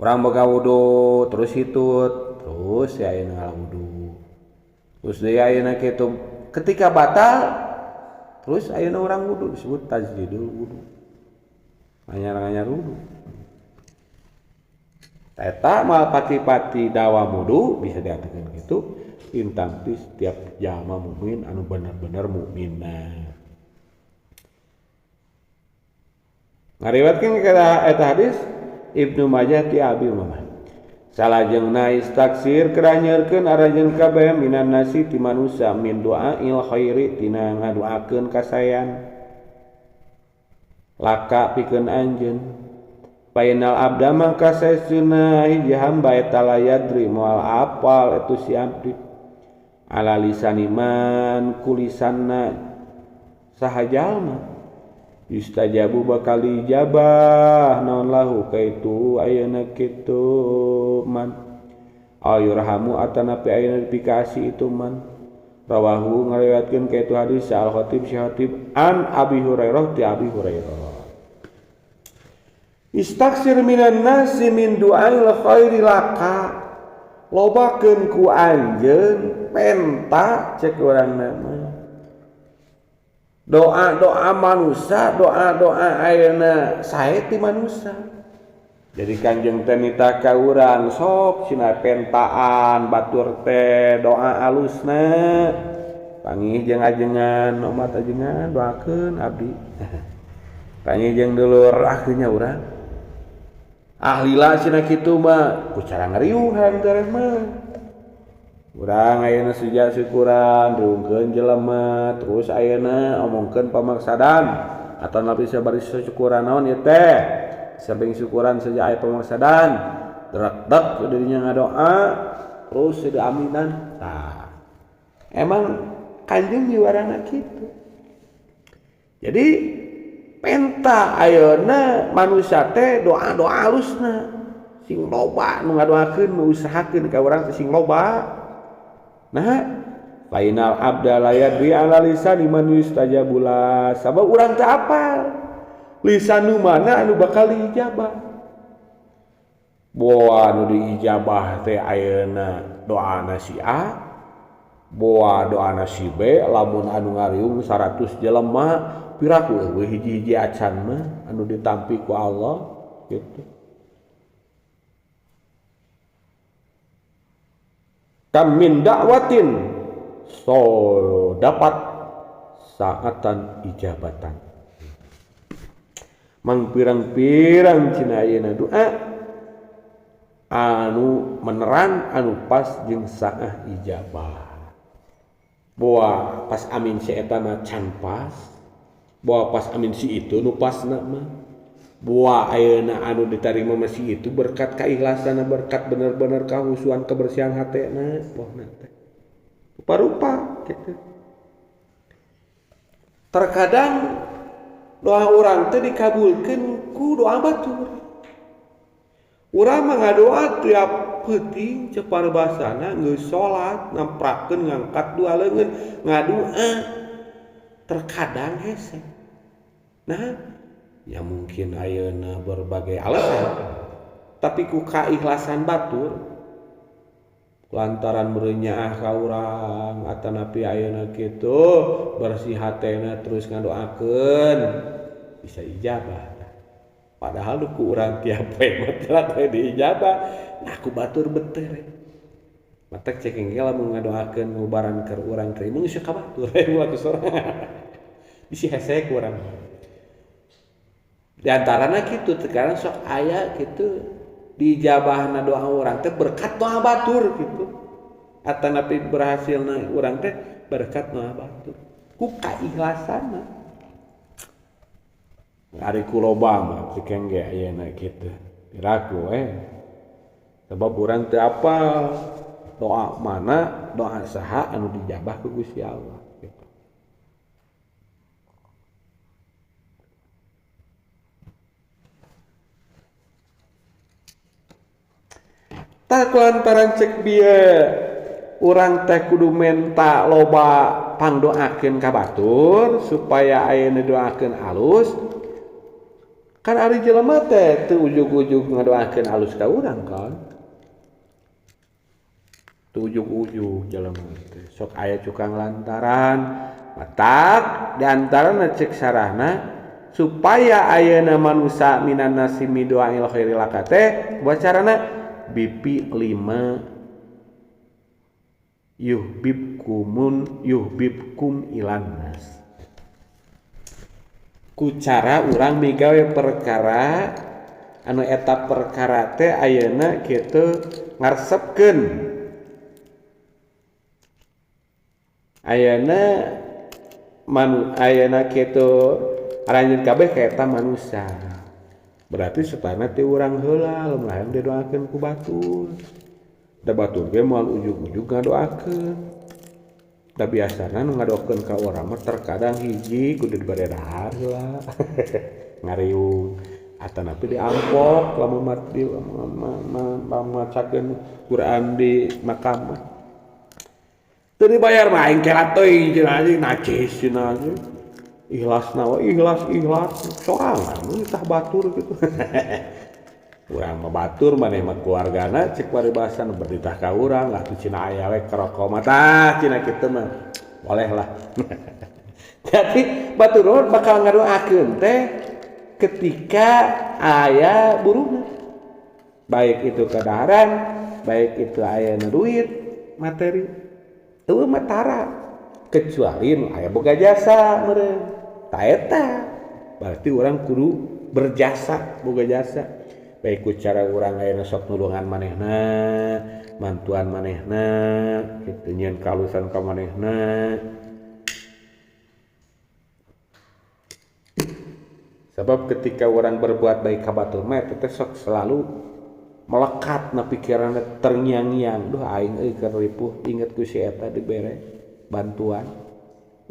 urang boga wudu terus hitut terus ya ayeuna wudu terus deui ayeuna kitu ketika batal terus ayeuna urang wudu disebut tajdidul wudu nganyar-nganyar wudu eta mal pati-pati dawam wudu bisa diartikeun kitu lintang ti setiap jalma mukmin anu bener-bener mukminna ngariwatkeun eta hadis Ibnu Majah ti Abi Umamah salajengna istaksir keranyeurkeun arajeun kabeh minan nasi ti manusia min du'ail khairi tina ngadoakeun kasayan laka pikeun anjeun painal abda mangka saestuna hiji hamba eta layadri moal apal etu si abdi ala lisaniman kulisanna saha jalma yustajabu bakal dijabah naon lahu kaitu ayeuna kitu man ayurhamu atanapi ayeuna dipikasi itu man rawahu ngariwayatkeun kaitu hadis al khatib si khatib an Abi Hurairah ti Abi Hurairah istaksir minan nasi min du'ail khairi laka lobakeun ku anjeun penta cek urang mah doa-doa manusia, doa-doa ayeuna sae ti manusia. Jadi Kanjeng teh nita ka urang sok cenah pentaan batur teh doa alusna. Pangih jeung ajengan, umat ajengan doakeun abdi. Pangih jeung dulur akhirnya urang. Ahlila cenah kitu mah ku cara ngariuhan teh mah. Urang ayeuna sujud syukuran diungkeun jelema terus ayeuna omongkeun pamaksadan atau nabi sabari syukuran naon ieu teh sabing syukuran saja aya pamaksadan derak-dek dirinya ngadoa terus diaminan tah emang kanjeng jiwarana kitu jadi penta ayeuna manusia teh doa-doa halusna sing loba nu ngadoakeun nu usahakeun ka urang teh sing loba nah fainal abda la yadri ala lisan man yustajabula sabab urang teh apal lisan nu mana anu bakal diijabah boa anu diijabah teh ayeuna doana si A boa doana si B lamun anu ngariung 100 jelema piraku eueuh hiji-hiji acan mah anu ditampi ku Allah gitu. Kam min da'watin so dapat saatan ijabatan. Mang pirang-pirang cenah ayeuna doa anu menerang anu pas jeung saah ijabah. Boa pas amin si eta mah can pas bahwa pas amin si itu nu pasna mah bahwa ayeuna anu ditarima masih itu berkat keikhlasan berkat bener-bener kahusuan kebersihan hatena pohna teh rupa-rupa gitu. Terkadang doa orang teh dikabulkeun ku doa batur urang mah ngadoa tiap peuting cepar basana geus salat namprakeun ngangkat dua leungeun ngadoa terkadang hese. Nah, ya mungkin ayeuna berbagai alasan. Tapi ku kaikhlasan batur lantaran bereunyaah ka urang atanapi ayeuna kitu bersih hatena terus ngadoakeun bisa ijabah. Padahal ku urang tiap poe mah teu diijabah. Nah, ku batur beter. Matak cek engge lamun ngadoakeun ngubaran keur urang teh mun geus ka batur ulah ku sorangan. Bisi hese ku urang. Di antarana kitu sekarang sok aya kitu dijabahna doa urang teh berkat doa batur kitu. Atanapi berhasilna urang teh berkat doa batur. Ku kaikhlasanna. Ari ku loba mah cikengge ayeuna kitu. Piraku sebab urang teu apal doa mana doa saha anu dijabah ku Gusti Allah gitu. Tak lantaran cek bieu urang teh kudu menta loba pangdoakeun ka batur supaya ayeuna doakeun alus kan ari jelema teh teu ujug-ujug ngadoakeun alus ka urang kan teu ujug-ujug jelema teh sok aya cukang lantaran matak di antarana cek sarahna supaya ayeuna manusia minan nasi mi doail khairil lakate bacarana BP 5 yuhbibkum ilan nas ku cara urang migawe perkara anu eta perkara teh ayeuna kitu ngaresepkeun ayeuna kitu aranjeun kabeh ka eta manusia berarti setana teh urang heula lamun hayang didoakeun ku batur da batur ge moal ujug-ujug ngadoakeun da biasana nu ngadoakeun ka urang mah terkadang hiji kudu dibere dahar heula ngariung atanapi diampok lamun mati macakeun Quran di makam mah teu dibayar mah aing kelat teuing cenah najis cenah ikhlas sorangan tah batur gitu urang mah batur maneh mah keluargana cek paribasan berditah ka urang lah tu cenah aya we keroko mah tah cenah kitu mah boleh lah jadi batur bakal ngadoakeun teh ketika aya buruna baik itu kadaharan baik itu aya duit materi eueuh mah tara kecuali nu aya boga jasa meureun ta eta berarti urang kudu berjasa boga jasa baik ku cara urang ayeuna sok nulungan manehna mantuan manehna kitu nyeun kalusan ka manehna sebab ketika orang berbuat baik ka batur mah teh sok selalu melekat na pikiranna terngiang-ngiang duh aing euy keur ripuh inget ku si eta dibere bantuan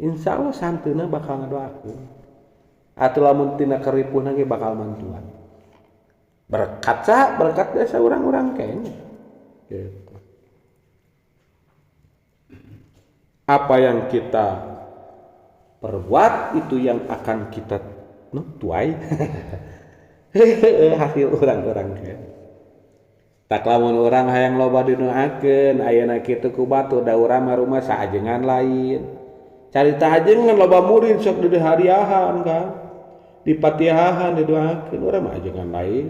insyaallah santeuna bakal ngadoakeun atuh lamun tina keripuhna ge bakal mantuan berkat desa urang-urang kene gitu. Apa yang kita perbuat itu yang akan kita tuai hasil orang-orang kan tak lamun orang hayang loba dinuakeun ayeuna kitu ku batur da urang mah rumah saajengan lain carita ajengan loba murid sok didahariahan kan dipatihahan didoakeun urang mah ajengan lain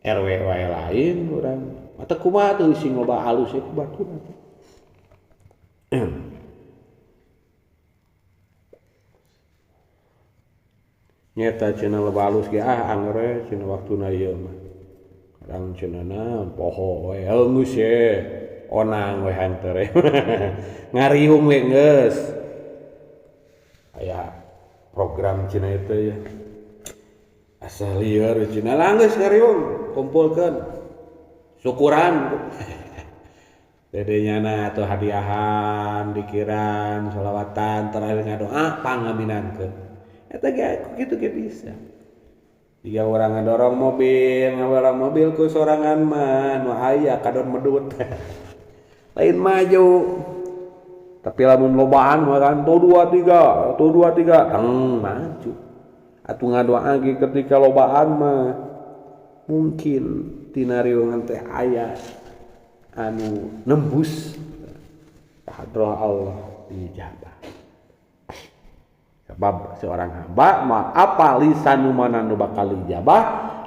RW wae lain urang mata kumaha tuh sing loba alus ku batur nyata cenah loba alus ge angere cenah waktuna ieu mah kadang cenahna poho we geus ye onang we hanter ngariung we geus aya program cenah itu ya asal lieur cenah langgeus ngariung kumpulkeun syukuran dedenya atau hadiahan dikiran sholawatan terakhir ngadoa pangaminankeun eta ge kitu ge bisa. Jika orang ngedorong mobil ku sorangan mah nu aya kadon medut. Lain maju. Tapi lamun lobaan mah kan tuh 2 3 maju. Atuh ngadoa ge ketika lobaan mah mungkin tina riungan teh aya anu nembus hadrah Allah dijabah. Sebab seorang hamba mah apa lisanu mana nu bakal dijabah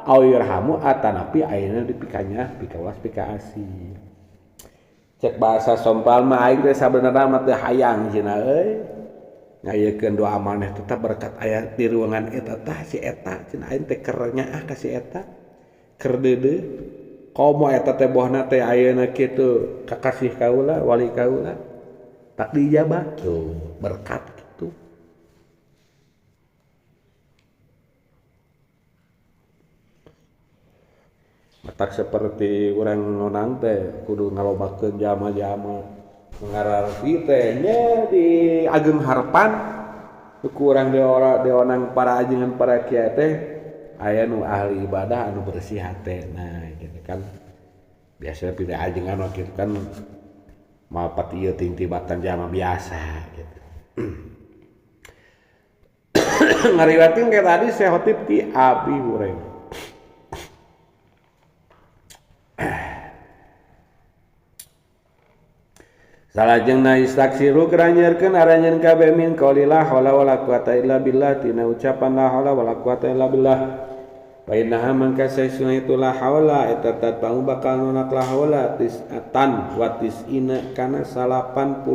au yarhamu atanapi ayeuna dipikanya pikawas pikaasi cek bahasa sompal mah aing teh sabenerna mah teu hayang cenah euy ngayekeun doa maneh tetep berkat aya di ruangan eta tah si eta cenah aing teh keur nyaah ka si eta keur deudeuh komo eta teh bohna teh ayeuna kitu kakasih kaula wali kaula tak dijabah tuh berkat tak seperti orang nonang teh kudu ngalobakeun jama-jama ngararti teh nya di Ageng Harapan ku urang deonang para ajengan para kiai teh aya nu ahli ibadah anu bersih hate nah gitu kan biasa pindah ajengan kitu kan mapat ieu tintibatan jama biasa gitu ngariwatkeun kayak tadi sehotip ti Abi Hurairah salajengna istaksiru keranjeurkeun aranjeun kabeh min qaulillah wala wala quwata illa billah tina ucapan la haula wala quwata illa billah fa innaha man kasaisuna itu la haula eta tatba'u bakal nolak la haula tisatan wa tisina kana 89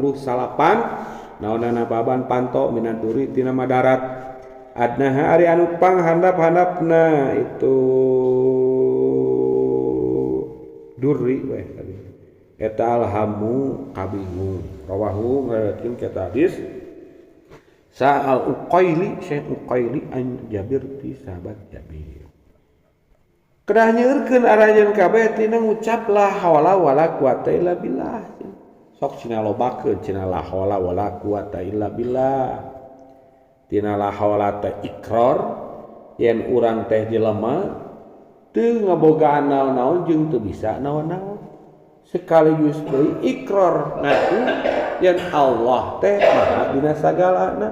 naonana baban panto minaduri tina madarat adnaha ari anu panghandap-handapna itu durri we eta alhamu kabingung rawahu ngarakeun ka hadis sa'al uqaili syekh uqaili an Jabir ti sahabat Jabir kedah nyeurkeun aranjeun kabeh tina ngucap la haula wala quwata illa billah sok cenah lobakeun cenah la haula wala quwata illa billah tina la haula teh ikrar yen urang teh jelema teu ngabogaan naon-naon jeung teu bisa naon-naon sekaligus deui ikrar ngaku yen Allah teh maha dina sagalana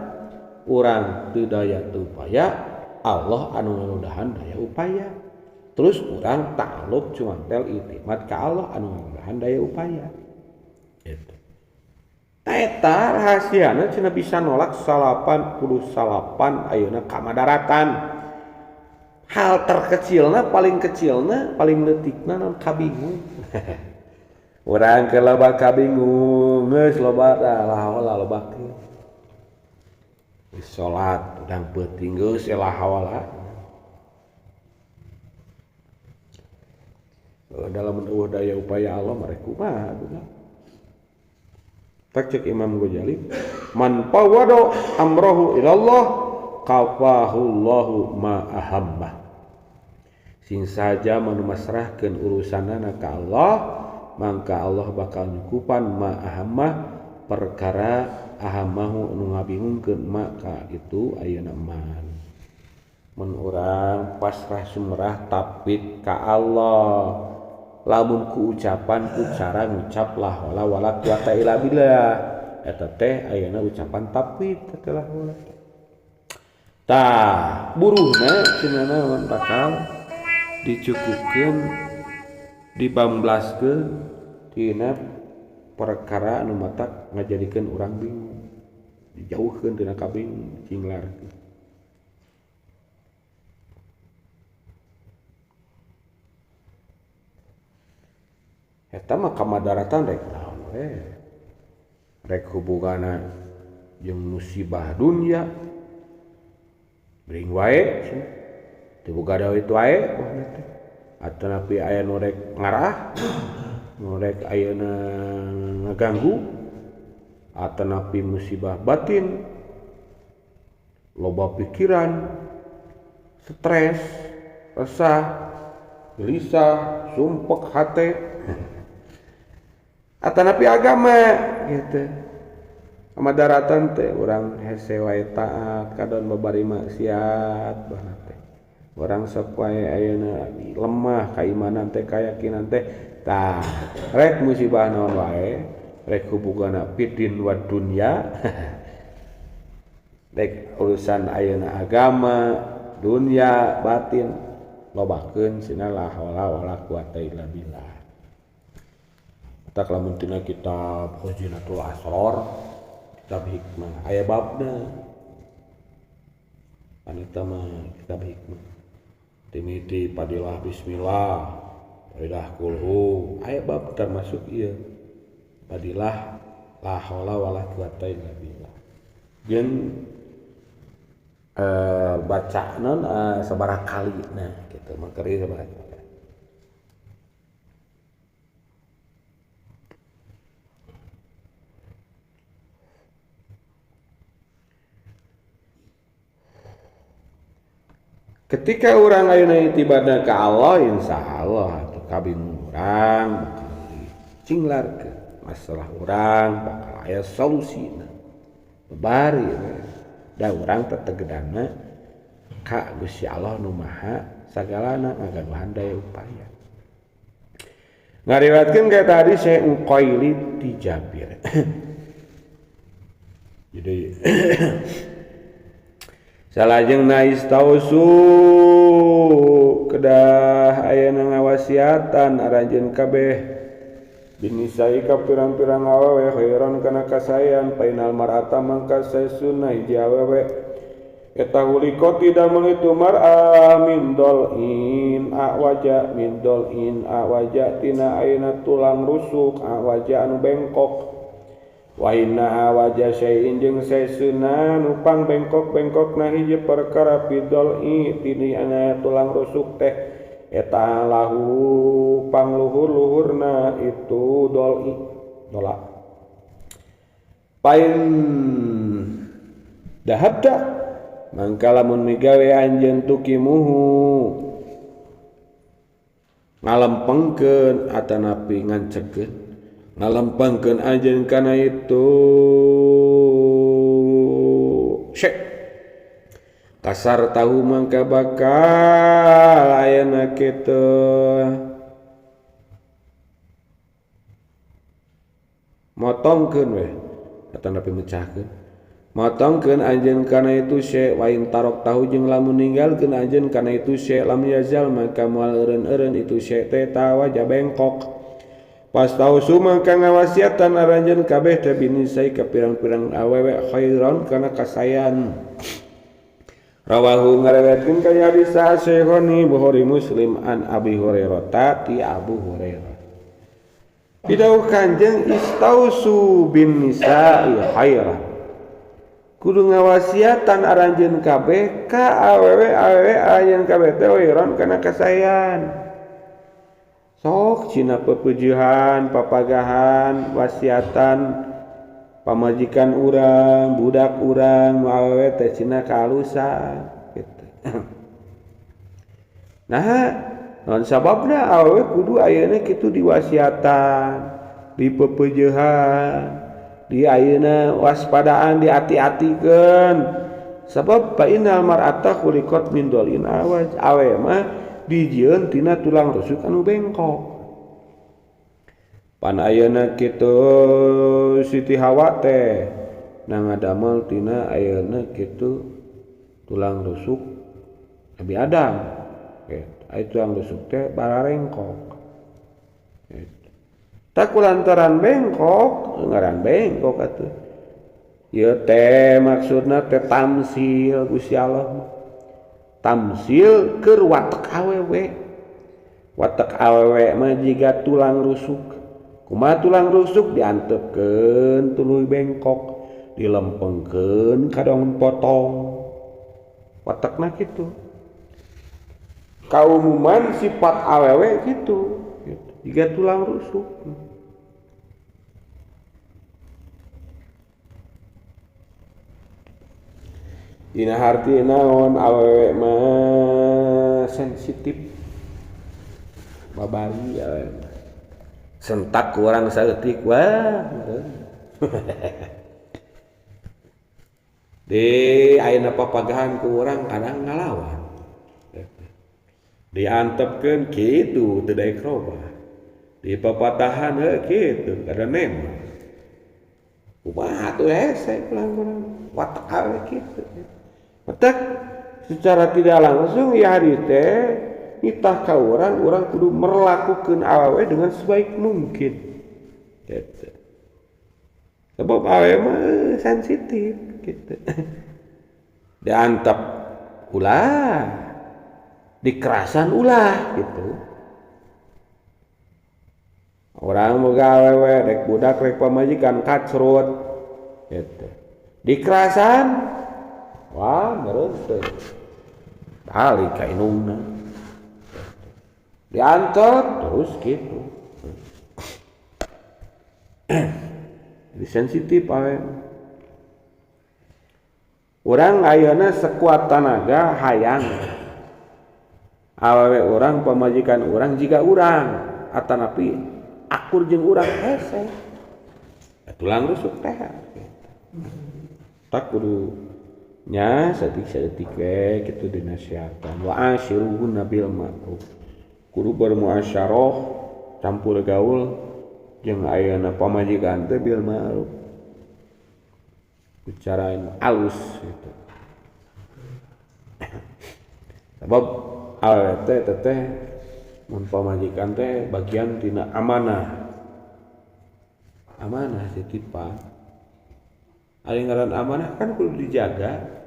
urang teu daya teu upaya Allah anu ngamudahan daya upaya terus urang ta'alluq cumantel iktimat ka Allah anu ngamudahan daya upaya gitu eta rahasiana cenah bisa nolak 89 ayeuna kamadaratan hal terkecilna paling leutikna naon kabingung urang ke loba kabingung geus loba la haula lobakeun salat udang peuting geus la haula dalam daya upaya Allah mereka kumaha atuh. Tak cek Imam Ghazali, man fawwada amrahu ilallah kafahullahu ma ahamma. Sing saja manu masrahkeun urusanana ka Allah, mangka Allah bakal nyukupan ma ahammah perkara ahamahu nu ngabingungkeun maka itu ayeuna man. Mun urang pasrah sumrah tapit ka Allah, lamun ku ucapan ku cara ngucap la haula wala quwata illa billah, eta teh ayeuna ucapan tapit telah wala. Tah buruhna cenah naon bakal dicukupkeun dibamblaskeun tina perkara anu matak ngajadikeun urang bingung, dijauhkeun tina kabingung cinglarkeun. Eta mah kamadaratan rek naon we, rek hubunganna jeung musibah dunya bring wae teu boga dawit wae atanapi aya nu rek ngarah, nu rek ayeuna ngaganggu, atanapi musibah batin, loba pikiran, stres, resah, gelisah, sumpek hate, atanapi agama gitu. Amadaratan teh urang hese wae taat kadon babari maksiat baheula teh. Urang sok wae ayeuna lemah kaimanan teh kayakinan teh tah rek musibah naon wae, rek hubunganna fiddin wa dunya rek urusan ayeuna agama, dunya, batin lobakeun cenah la haula wala quwata illa billah. Tak lamun tina kitab Khazinatul Asrar, kitab hikmah aya babna. Anita mah kitab hikmah. Timiti padilah bismillah, padilah kulhu, aya bab termasuk ieu. Padilah la haula wala quwata illa billah. Jeung baca non sabaraha kalina kitu mah keur sabaraha. Ketika orang ayeuna itibadna ka Allah, insyaallah atuh kabingung urang bakal dicinglarkeun masalah urang bakal aya solusina. Bari da urang teh tegedana ka Gusti Allah nu Maha sagalana ngagaduhan daya upaya. Ngariwayatkeun ka tadi Syekh Uqaili ti Jabir. Jadi salajengna istausu kedah ayeuna ngawasiatan aranjeun kabeh binisai ka pirang-pirang awewe khairan kana kasayan painal mar'ata mangka saesunna hiji awewe eta huliko tidak mengitu mar'a min dolin awaja min dolin awaja tina ayeuna tulang rusuk awaja anu bengkok wa inna wajah syai'in jeung saeseuna nupang bengkok-bengkokna hiji perkara bidol tini ana tulang rusuk teh eta lahu pangluhur-luhurna itu dol dola pain dahabda mangka lamun migawe anjeun tukimuhu ngalempengkeun atanapi ngancekeun ngalempangkeun anjeun kana itu syek kasar tahu mangka bakal ayeuna kitu motongkeun we atanapi mecahkeun motongkeun anjeun kana itu syek wain tarok tahu jeung lamun ninggalkeun anjeun kana itu syek lam yazal maka moal eureun-eureun itu syek teh tawaja bengkok. Pas tahu sumang kang ngawasiatan aranjeun kabeh teh binisai ka pirang-pirang awewe khairon kana kasayan. Rawahu ngariwayatkeun ka hadis Sahihani Bukhari Muslim an Abi Hurairah ti Abu Hurairah. Pidauh Kanjeng istausu bin nisa'i khairan. Kudu ngawasiatan aranjeun kabeh ka awewe ayeun kabeh teh khairon kana kasayan. sok cina pepujuhan papagahan wasiatan pamajikan urang budak urang nu awewe teh cina kahalusan gitu. Nah non sababna awewe kudu ayeuna kitu diwasiatan dipepujuhan di ayeuna waspadaan diati-atikeun sabab fa innal mar'ata khuliqat min dolin awaj awewe mah dijieun tina tulang rusuk anu bengkok. Pan ayeuna kitu Siti Hawa teh na ngadamel tina ayeuna kitu tulang rusuk Nabi Adam. Aya tulang rusuk teh bararengkok. Tak kulantaran bengkok, ngaran bengkok atuh. Ieu teh maksudna teh tamsil Gusti Allah. Tamsil keur watek awewe. Watek awewe mah jiga tulang rusuk. Kumaha tulang rusuk diantepkeun tuluy bengkok, dilempengkeun kadang potong. Watekna kitu. Kaumuman sifat awewe kitu, jiga tulang rusuk. Dina harti naon awewe mah sensitif babari awewe sentak kurang saeutik wah di ayeuna papagahan ku urang kadang ngalawan diantepkeun kitu teu daek robah di papatahan kitu kada nembak kumaha atuh hese pulang-pulang watak awewe kitu. Matak secara tidak langsung ya hadis teh nitah ka urang kudu merlakukeun awewe dengan sebaik mungkin. Gitu. Sebab awewe mah sensitif gitu. Diantep ulah, dikerasan ulah gitu. Orang boga awewe rek budak rek pamajikan kacrut gitu. Dikerasan wah meureun teh tali ka inungna diantot terus gitu. Jadi sensitif awewe. Urang ayeuna sekuat tenaga hayang awewe urang pamajikan urang jiga urang atanapi akur jeung urang hese tulang rusuk teh tak kudu nya saeutik-saeutik we kitu dinasihatkan wa asyiruhunna bil ma'ruf kudu bermuasyarah campur gaul jeung ayeuna pamajikan teh bil ma'ruf bicara alus gitu. Sebab awewe teh mun pamajikan teh bagian tina amanah titipan ari ngaran amanah kan kudu dijaga.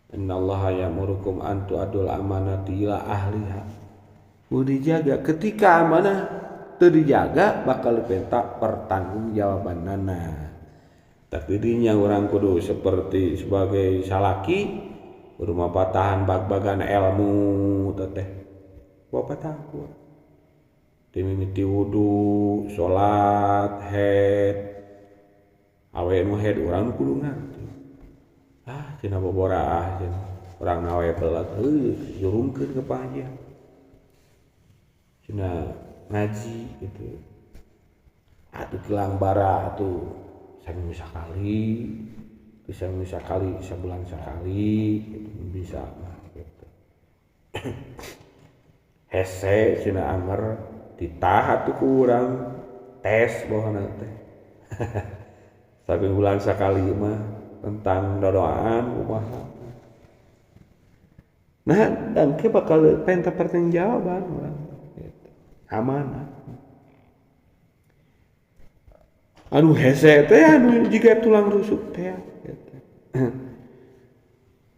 Innallaha ya'murukum an tu'adul amanati ila ahliha. Kudu dijaga. Ketika amanah teu dijaga bakal diperintah pertanggungjawabanana. Tapi dirinya orang kudu seperti sebagai salaki kudu mapatahan bag-bagan ilmu teteh. Bapatahan ku. Dimimiti wudu, salat, haid. Awe nu haid urang kudu ngarti. Cina boborah cenah urang nawe belat jurungkeun ke panjang. Cina ngaji gitu. Atuh gelang bara atuh saminggu sakali, sebulan sekali gitu bisa mah gitu. Hese cina amer ditah atuh ku urang tes bohona teh. Saben bulan sekali mah tentang dodoaan kumaha. Nah, dan ke bakal perintah pertanggungjawaban urang gitu. Amanah. Anu hese teh anu jiga tulang rusuk teh gitu.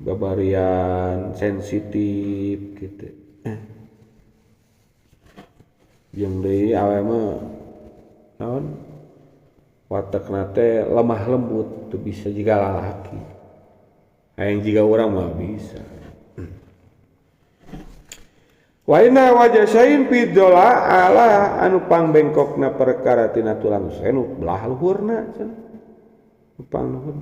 Babarian sensitif gitu. Jeung deui awewe mah naon? Watakna teh lemah lembut teu bisa jiga lalaki. Hayang jiga urang mah bisa. Wa inna wajasain fi dola ala anu pangbengkokna perkara tina tulang senu belah luhurna cenah pang luhur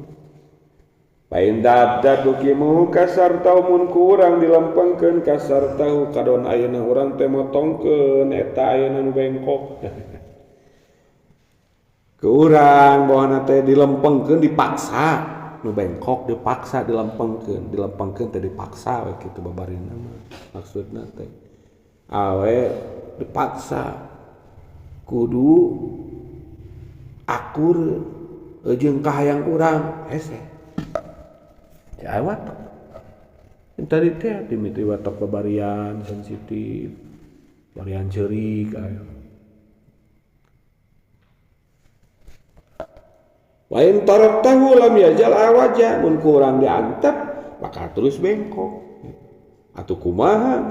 pain dabda tukimu kasar tau mun kurang dilempengkeun kasar tahu kadon ayeuna urang teh motongkeun eta ayeuna nu bengkok ke urang bahwana teh dilempengkeun dipaksa nu bengkok dipaksa dilempengkeun teh dipaksa we kitu babarina mah maksudna teh awe dipaksa kudu akur jeung kahayang urang hese ya watak tadi teh dimiti watak babarian sensitif barian ceurik ayo wa in taraktahu lam yajal awaja mun kurang diantep bakal terus bengkok atuh kumaha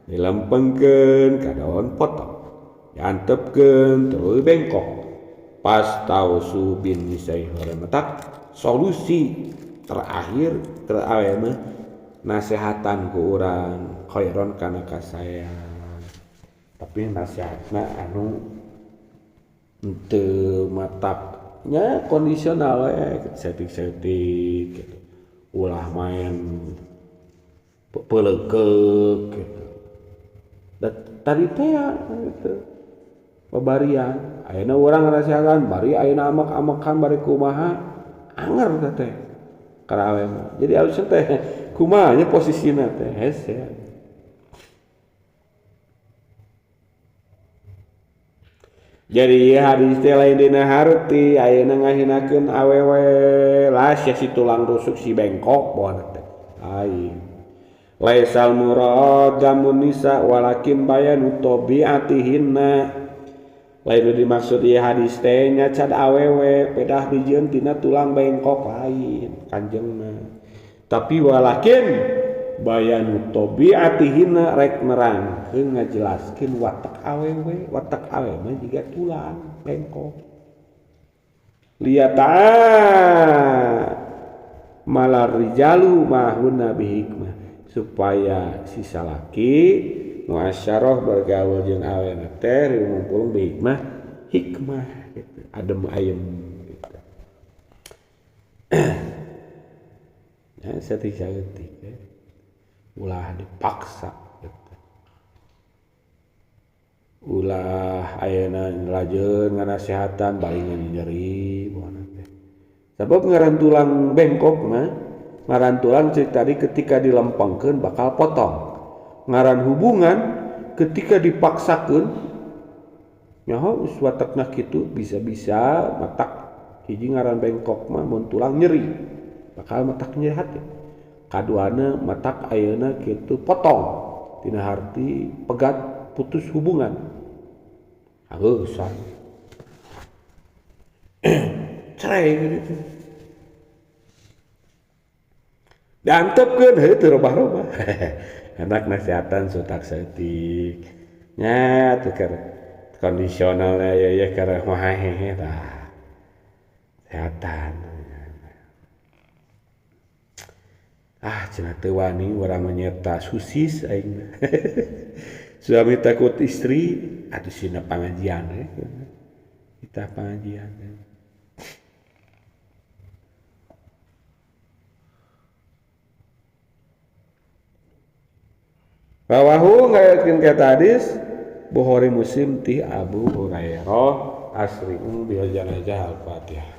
dilempengkeun kadaon potong diantepkeun terus bengkok pas tausu bin nisai horematak solusi terakhir terakhir nasihatan ku urang khairon kana kasayang tapi nasihatna anu teu matapnya kondisional we setik-setik gitu ulah main peuleukeuh gitu tadi teh gitu babarian ayeuna urang ngarasihatan bari ayeuna amak-amakan bari kumaha anger teh karawe mah jadi harus teh kumaha nya posisina teh hese jadi hadis teh lain dina hareuti ayeuna ngahinakeun awewe lah sia si tulang rusuk si bengkok boana teh ai laisal murad damun nisa walakin bayanu tabiatihinna lain dimaksud ieu hadis teh nya cad awewe pedah dijieun tina tulang bengkok lain kanjengna tapi walakin bayanu tabiatihinna rek nerangkeun ngajelaskeun watak awewe mah jiga tulang bengkok liata malar rijalu mahunna bihikmah supaya si salaki muasyarah bergaul jeung awena teh ngumpul bihikmah hikmah gitu adem ayem gitu ya saeutik ulah dipaksa gitu ulah ayeuna lajeun nganasihatan balingan nyeri boana teh sabab ngaran tulang bengkok mah ngaran tulang cek tadi ketika dilempengkeun bakal potong ngaran hubungan ketika dipaksakeun nyaho geus watakna kitu bisa-bisa matak hiji ngaran bengkok mah mun tulang nyeri bakal matak nyeri hati kaduana matak ayeuna kitu potong tina harti pegat putus hubungan ageusan cerai gitu diantepkeun heuh teu robah-robah anak nasihatan sutak saeutik nya teu keur kondisionalna ya keur hehe tah sehatan cenah teu wani urang menyerta susis aing suami takut istri atuh sina pangajian kita pangajian rawahu ngayatkeun ka hadis Bukhari Muslim ti Abu Hurairah asri'u bil janazah al-Fatihah.